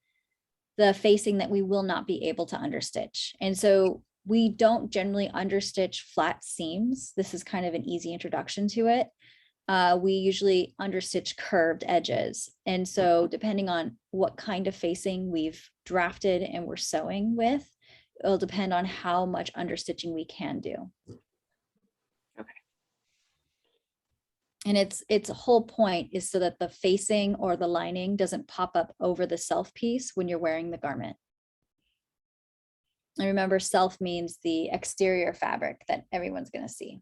facing that we will not be able to understitch. And so we don't generally understitch flat seams. This is kind of an easy introduction to it. We usually understitch curved edges. And so depending on what kind of facing we've drafted and we're sewing with, it'll depend on how much understitching we can do. Okay. And its whole point is so that the facing or the lining doesn't pop up over the self piece when you're wearing the garment. And remember, self means the exterior fabric that everyone's going to see.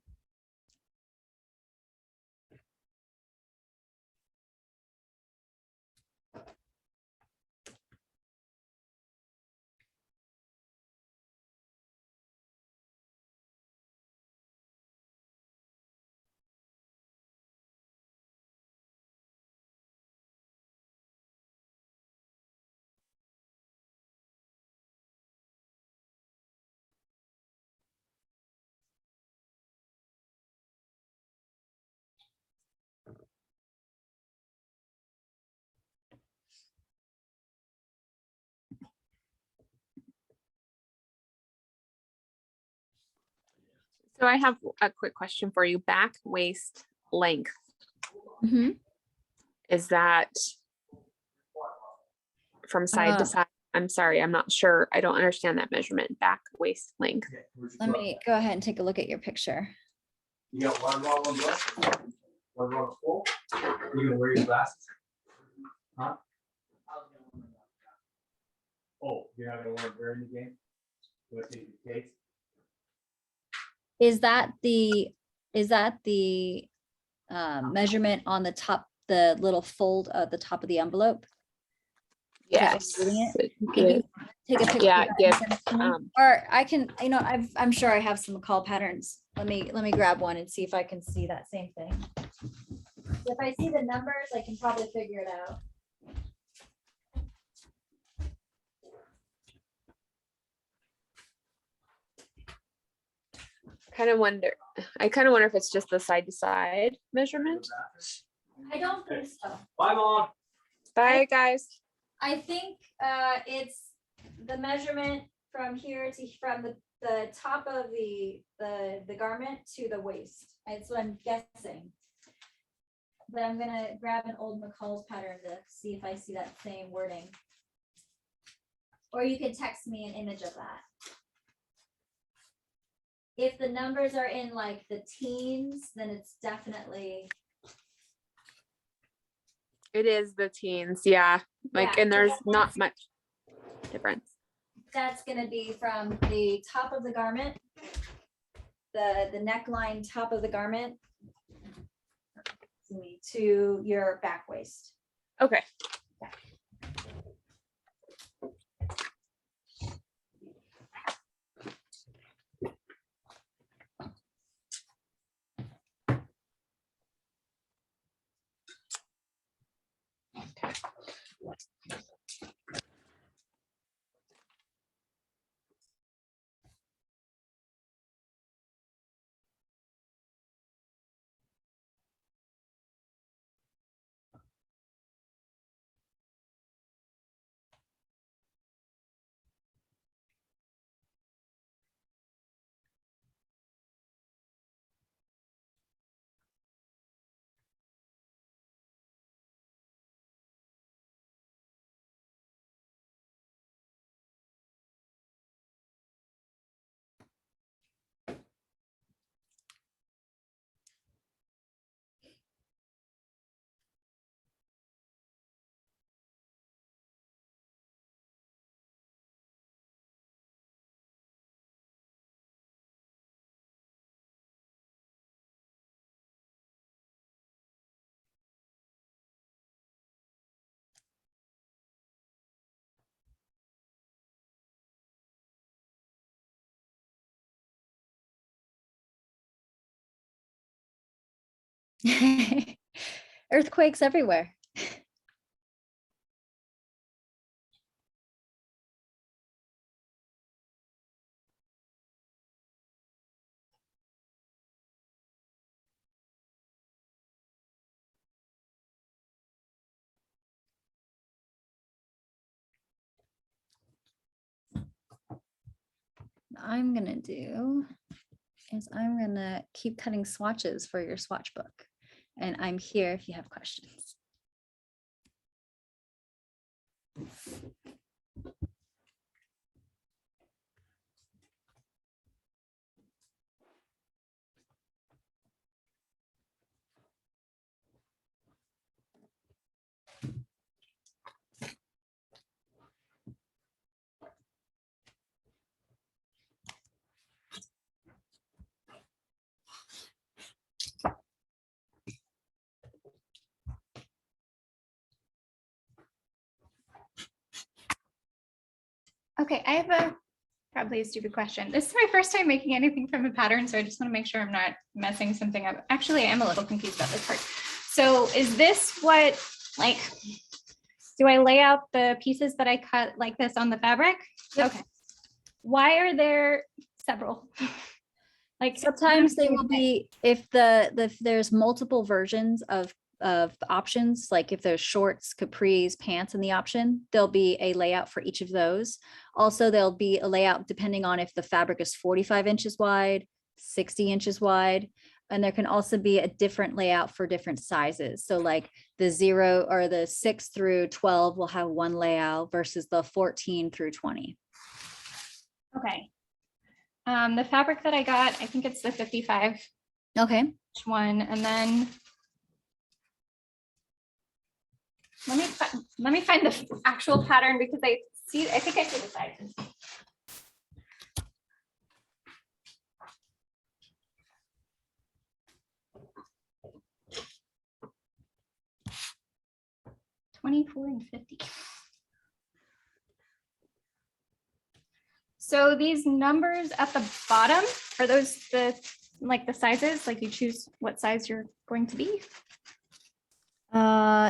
So I have a quick question for you. Back waist length, Mm-hmm. is that from side to side? I'm sorry, I'm not sure. I don't understand that measurement. Back waist length. Let me go ahead and take a look at your picture. You got one roll, one brush, one roll full. You gonna wear your glasses? Huh? Oh, you're not gonna wear it during the game? You wanna take your case? Is that the measurement on the top, the little fold at the top of the envelope? Yes. reading it? Give- Maybe take a picture. Yeah, of that and give, send it to me. um, Or I can, I'm sure I have some call patterns. Let me grab one and see if I can see that same thing. If I see the numbers, I can probably figure it out. I kind of wonder if it's just the side to side measurement. I don't think so. Bye, Mom. Bye, guys. I think it's the measurement from here to from the top of the garment to the waist. That's what I'm guessing. But I'm gonna grab an old McCall's pattern to see if I see that same wording. Or you could text me an image of that. If the numbers are in like the teens, then it's definitely. It is the teens, yeah. Like, Yeah, and there's that's- not much difference. That's gonna be from the top of the garment, the neckline top of the garment, to your back waist. Okay. Earthquakes everywhere. I'm gonna do is I'm gonna keep cutting swatches for your swatch book. And I'm here if you have questions. Okay, I have probably a stupid question. This is my first time making anything from a pattern, so I just want to make sure I'm not messing something up. Actually, I am a little confused about this part. So is this what, like, do I lay out the pieces that I cut like this on the fabric? Yep. Okay. Why are there several? Like Sometimes they will be, if there's multiple versions of options, like if there's shorts, capris, pants in the option, there'll be a layout for each of those. Also, there'll be a layout depending on if the fabric is 45 inches wide, 60 inches wide. And there can also be a different layout for different sizes. So like the 0 or the 6 through 12 will have one layout versus the 14 through 20. Okay. The fabric that I got, I think it's the 55 Okay. one, and then let me find the actual pattern because I think I see the sizes. $24 and $50. So these numbers at the bottom, are those the sizes, like you choose what size you're going to be?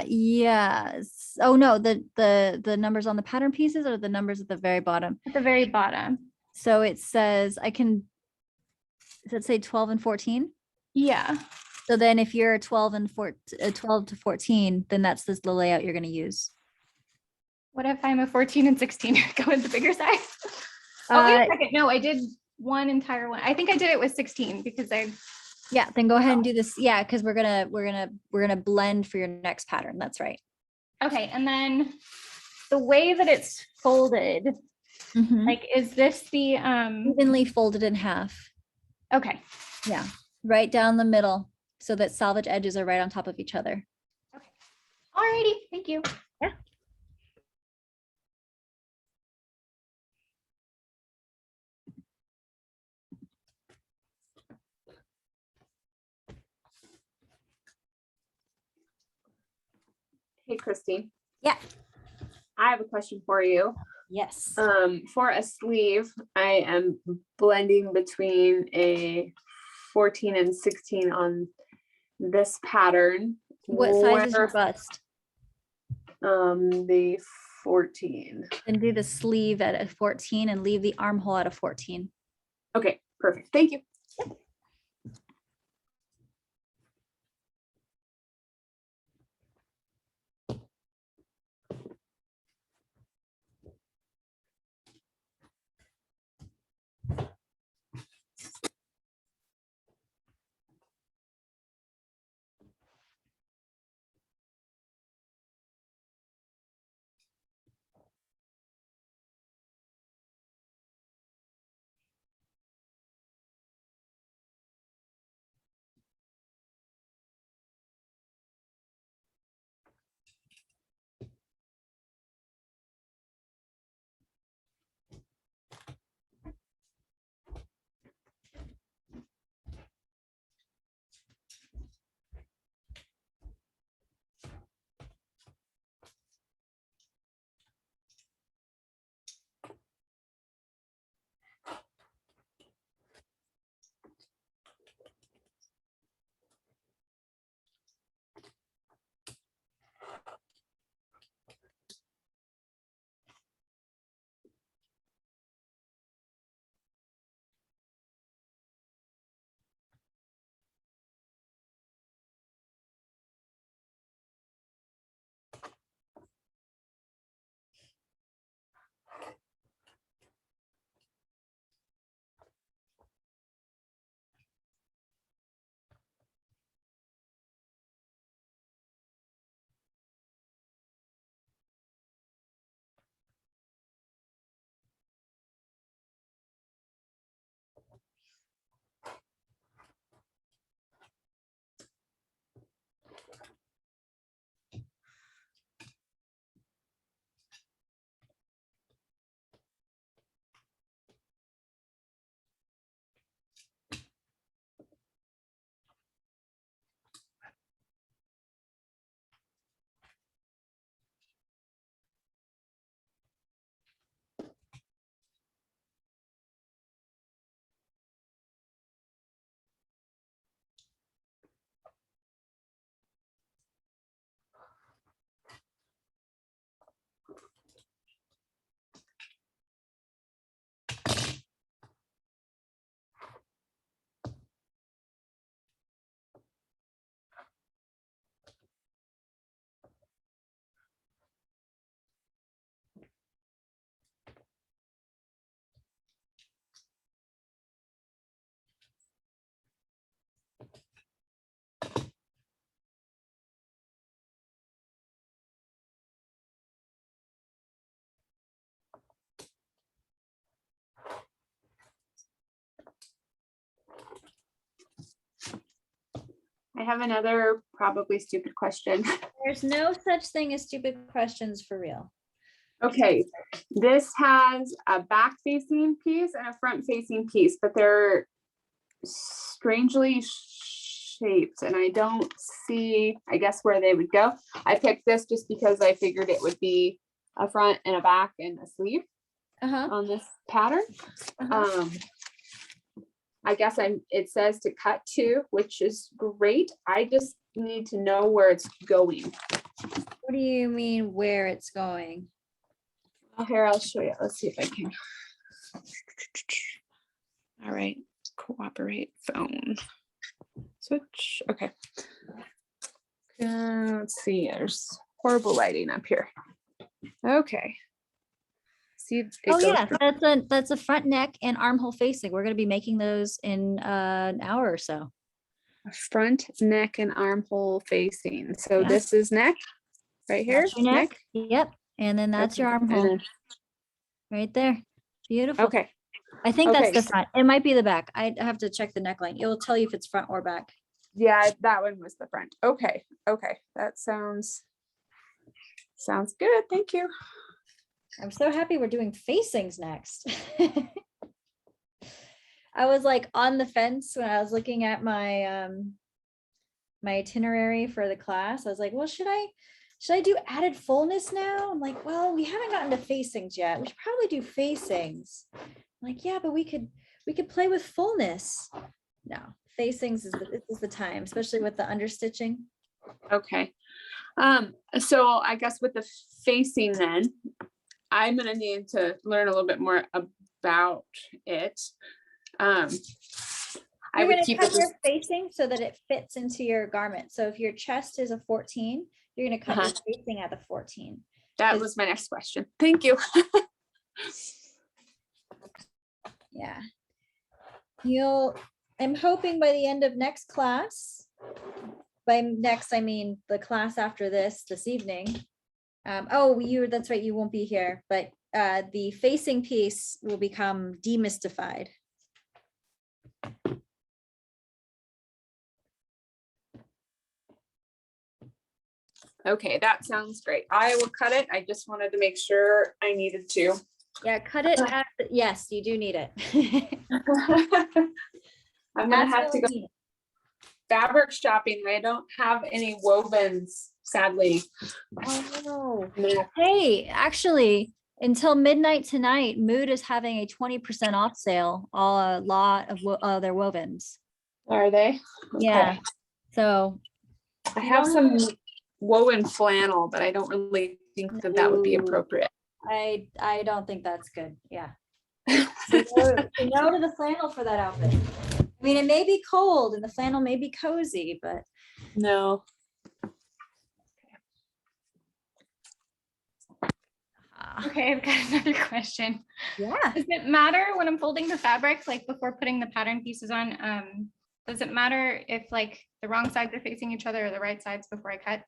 Yes. Oh, no, the numbers on the pattern pieces or the numbers at the very bottom. At the very bottom. So it says does it say 12 and 14? Yeah. So then if you're 12 to 14, then that's the layout you're going to use. What if I'm a 14 and 16? Go with the bigger size. Oh, wait a second. No, I did one entire one. I think I did it with 16 because Yeah, then go ahead and do this. Yeah, because we're gonna blend for your next pattern. That's right. okay. And then the way that it's folded, Mhm. like, is this the Evenly folded in half. okay. Yeah, right down the middle, so that salvage edges are right on top of each other. Alrighty, thank you. Yeah. Hey, Christine. Yeah. I have a question for you. Yes. For a sleeve, I am blending between a 14 and 16 on this pattern. What size is your Where- bust? The 14. Then do the sleeve at a 14 and leave the armhole at a 14. Okay, perfect. Thank you. I have another probably stupid question. There's no such thing as stupid questions for real. Okay, this has a back facing piece and a front facing piece, but they're strangely shaped and I don't see, I guess, where they would go. I picked this just because I figured it would be a front and a back and a sleeve. Uh-huh. on this pattern. Uh-huh. I guess it says to cut to, which is great. I just need to know where it's going. What do you mean where it's going? Oh, here, I'll show you. Let's see if I can. All right, cooperate phone. Switch, okay. Let's see, there's horrible lighting up here. Okay. See, it Oh goes yeah, from- that's a front neck and armhole facing. We're gonna be making those in an hour or so. front, neck, and armhole facing. So Yeah. this is neck, right here, That's your neck. Yep, and then that's your Okay, and armhole then- right there. Beautiful. Okay, I think that's okay. the front. It might be the back. I have to check the neckline. It will tell you if it's front or back. yeah, that one was the front. Okay, okay, that sounds good. Thank you. I'm so happy we're doing facings next. I was like on the fence when I was looking at my my itinerary for the class. I was like, well, should I do added fullness now? I'm like, well, we haven't gotten to facings yet. We should probably do facings. I'm like, yeah, but we could play with fullness. No, facings is the time, especially with the understitching. Okay. So I guess with the facing then, I'm gonna need to learn a little bit more about it. I You're would gonna keep cut it. your facing so that it fits into your garment. So if your chest is a 14, you're gonna cut your facing at the 14. That was my next question. Thank you. Yeah. I'm hoping by the end of next class, by next, I mean the class after this evening. That's right, you won't be here, but the facing piece will become demystified. Okay, that sounds great. I will cut it. I just wanted to make sure I needed to. Yeah, cut it at, yes, you do need it. I'm gonna That's have to really go neat. fabric shopping. I don't have any wovens, sadly. Oh, I'm gonna- hey, actually, until midnight tonight, Mood is having a 20% off sale on a lot of their wovens. Are they? Yeah, Okay. so I have some woven flannel, but I don't really think that would be Ooh. appropriate. I don't think that's good. Yeah. Say no to the flannel for that outfit. I mean, it may be cold and the flannel may be cozy, but No. Okay, I've got another question. yeah. Does it matter when I'm folding the fabric, like before putting the pattern pieces on? Does it matter if like the wrong sides are facing each other or the right sides before I cut?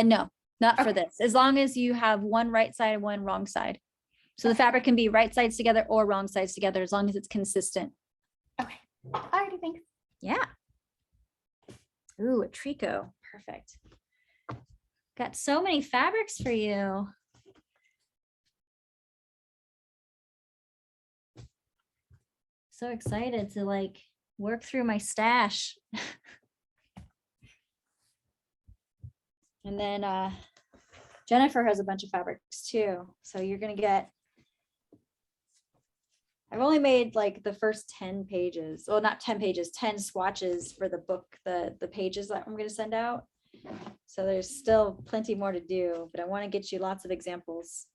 No, not for Okay. this. As long as you have one right side and one wrong side. So the fabric can be right sides together or wrong sides together, as long as it's consistent. Alrighty, thanks. Yeah. Ooh, a tricot. Perfect. Got so many fabrics for you. So excited to like work through my stash. And then Jennifer has a bunch of fabrics too. So you're gonna get, I've only made like the first 10 pages. Well, not 10 pages, 10 swatches for the book, the pages that I'm gonna send out. So there's still plenty more to do, but I want to get you lots of examples.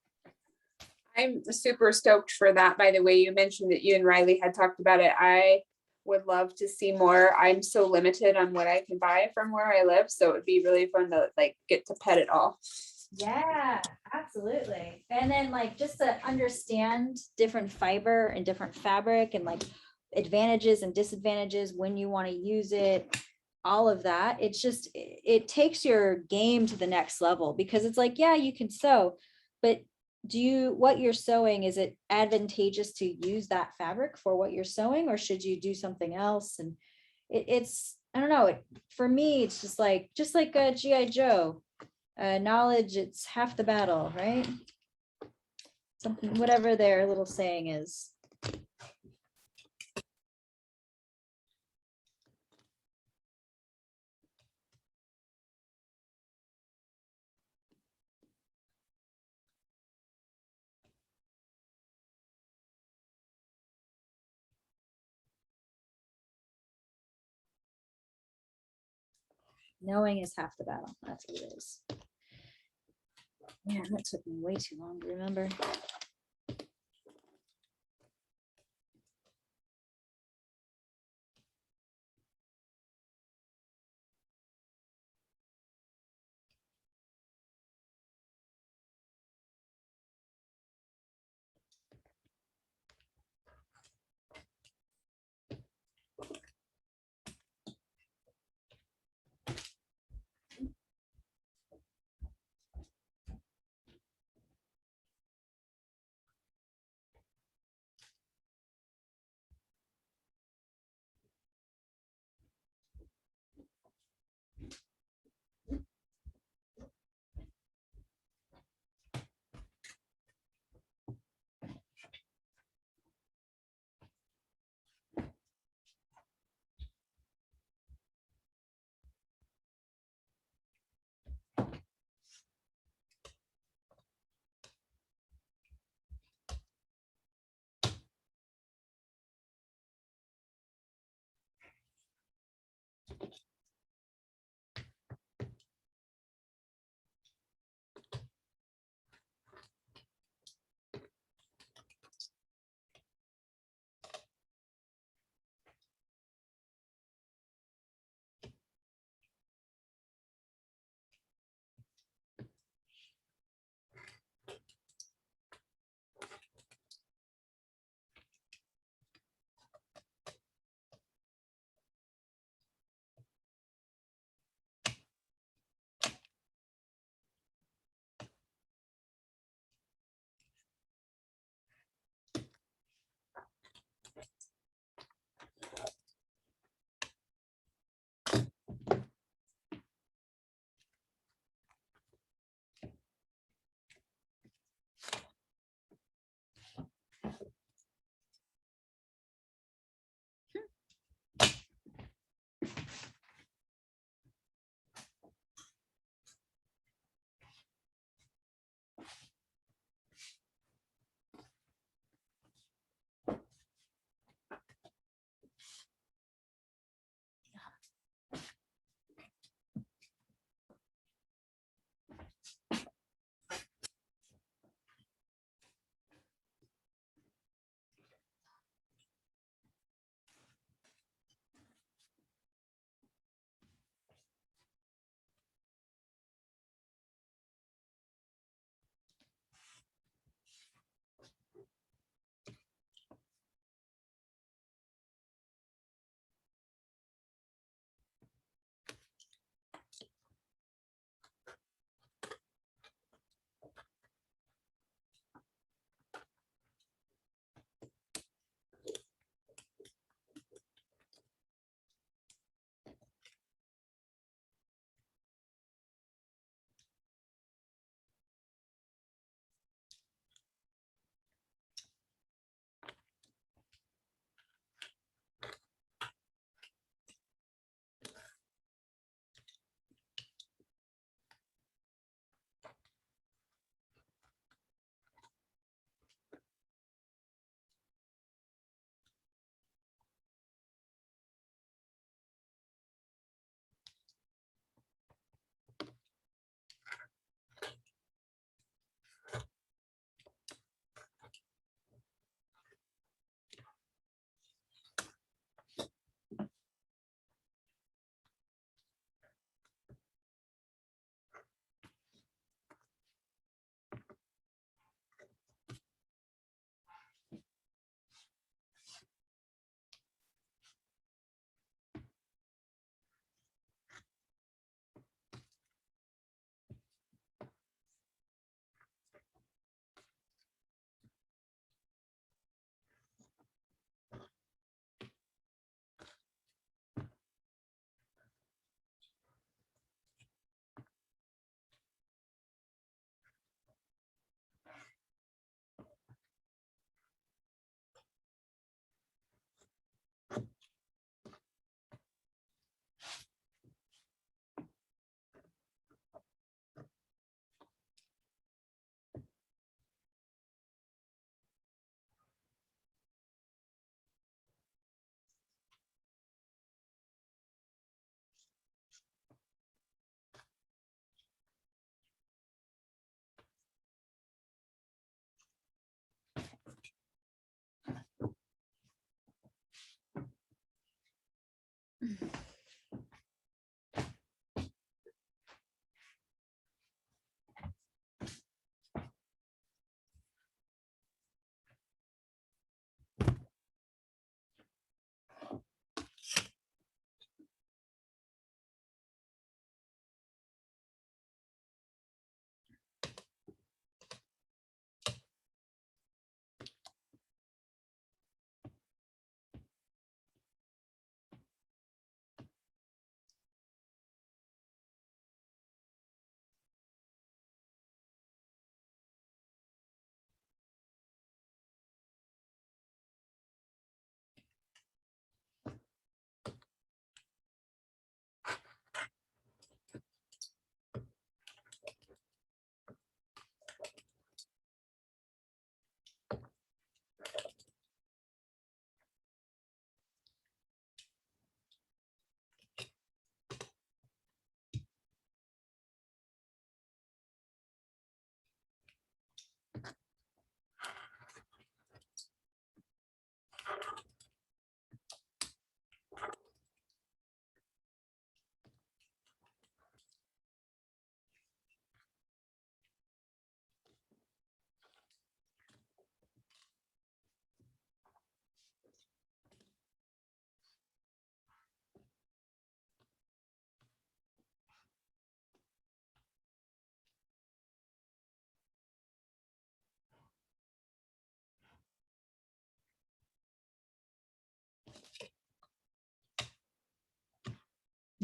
I'm super stoked for that. By the way, you mentioned that you and Riley had talked about it. I would love to see more. I'm so limited on what I can buy from where I live. So it would be really fun to like get to pet it all. Yeah, absolutely. And then like just to understand different fiber and different fabric and like advantages and disadvantages when you want to use it, all of that. It's just, it takes your game to the next level because it's like, yeah, you can sew, but what you're sewing, is it advantageous to use that fabric for what you're sewing, or should you do something else? And it's, I don't know, for me, it's just like a G.I. Joe. Knowledge, it's half the battle, right? Something, whatever their little saying is. Knowing is half the battle. That's what it is. Man, that took me way too long to remember.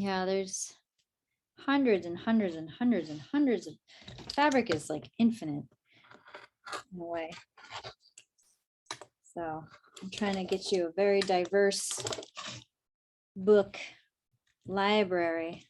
Yeah, there's hundreds and hundreds and hundreds and hundreds of fabric is like infinite in a way. So I'm trying to get you a very diverse book library.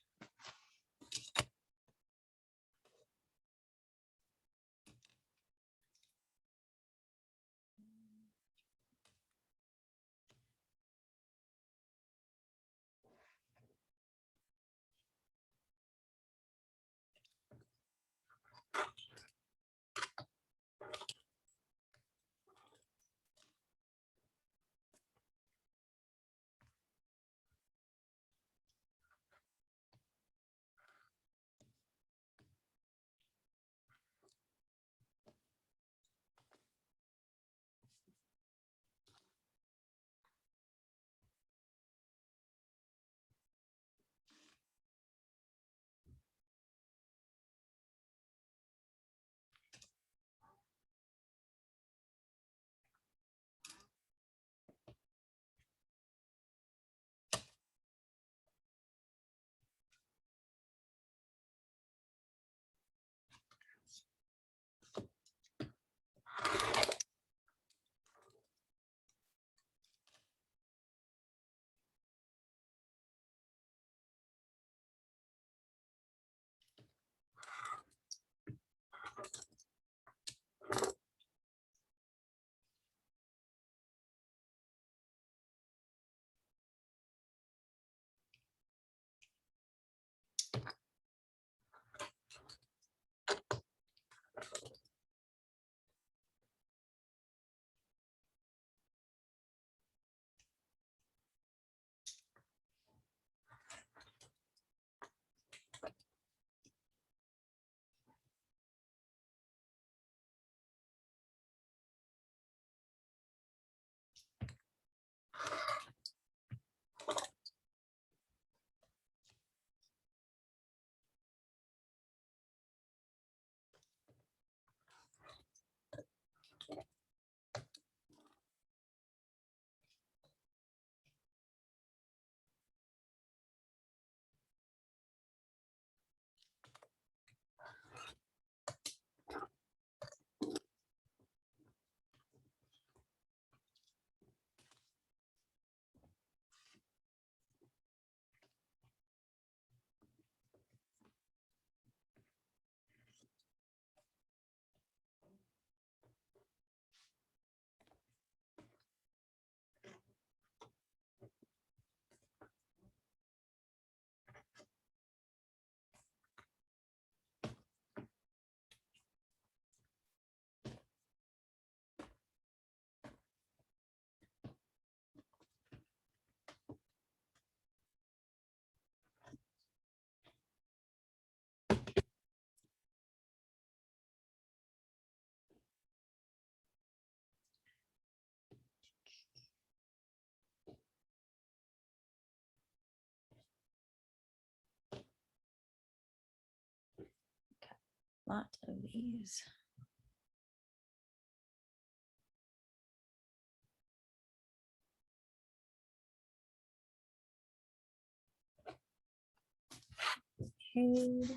Lot of these. Okay.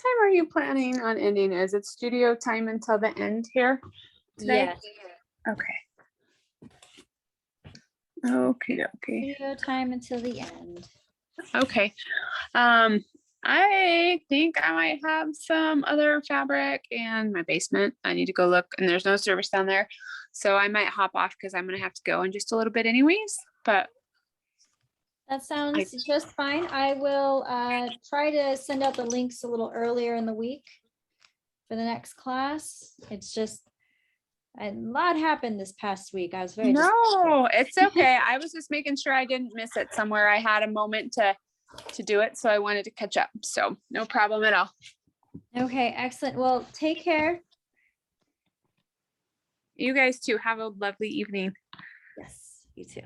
time are you planning on ending? Is it studio time until the end here today? Yes. Okay. Okay, okay. Video time until the end. Okay. I think I might have some other fabric in my basement. I need to go look, and there's no service down there. So I might hop off because I'm gonna have to go in just a little bit anyways. But That sounds just fine. I will try to send out the links a little earlier in the week for the next class. It's just a lot happened this past week. I was very no, it's okay. I was just making sure I didn't miss it somewhere. I had a moment to do it, so I wanted to catch up. So no problem at all. Okay, excellent. Well, take care. You guys too. Have a lovely evening. Yes, you too.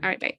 All right, bye.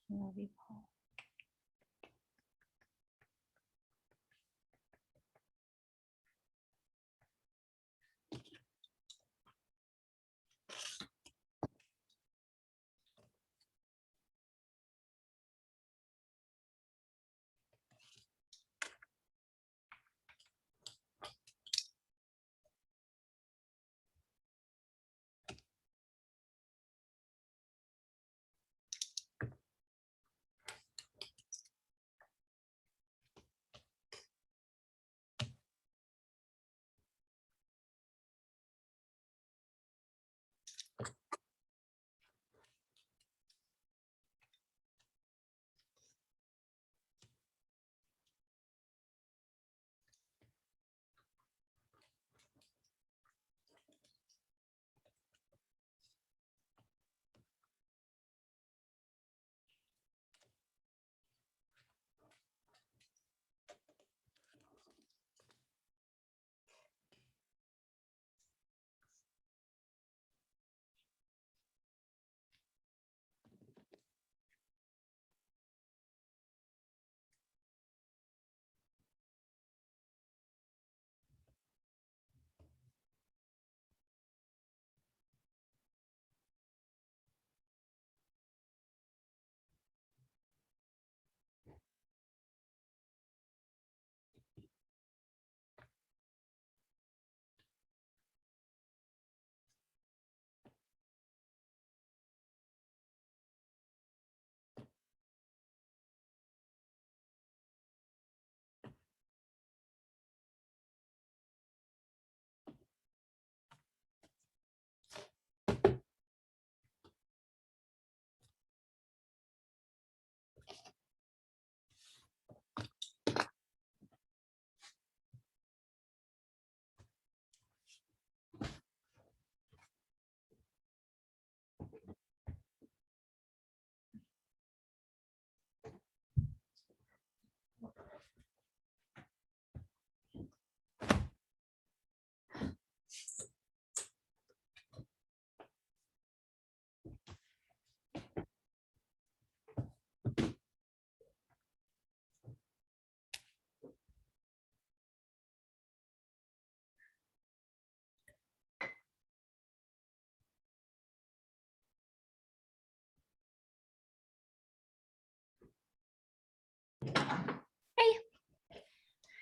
Love you, Paul.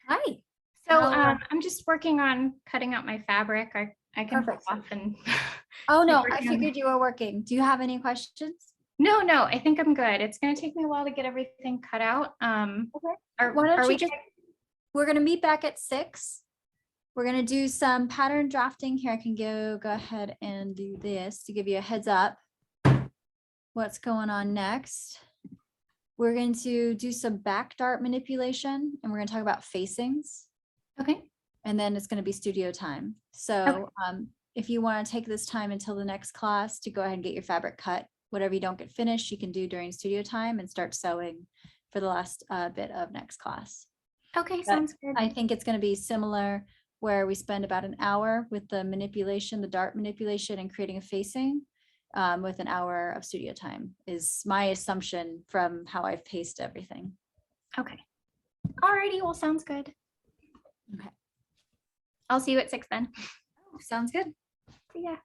Hi. So Hello. I'm just working on cutting out my fabric. I can hop Perfect. off and. Oh, keep no, I working on- figured you were working. Do you have any questions? No, I think I'm good. It's gonna take me a while to get everything cut out. Okay. Are, Why don't are you we just, we're gonna meet back at 6. We're gonna do some pattern drafting here. I can go ahead and do this to give you a heads up. What's going on next? We're going to do some back dart manipulation and we're gonna talk about facings. okay? And then it's gonna be studio time. So if you wanna take this time until the next class to go ahead and get your fabric cut, whatever you don't get finished, you can do during studio time and start sewing for the last bit of next class. Okay, sounds good. I think it's gonna be similar where we spend about an hour with the manipulation, the dart manipulation and creating a facing with an hour of studio time is my assumption from how I've paced everything. Okay. Alrighty, well, sounds good. Okay. I'll see you at 6 then. Sounds good. See ya.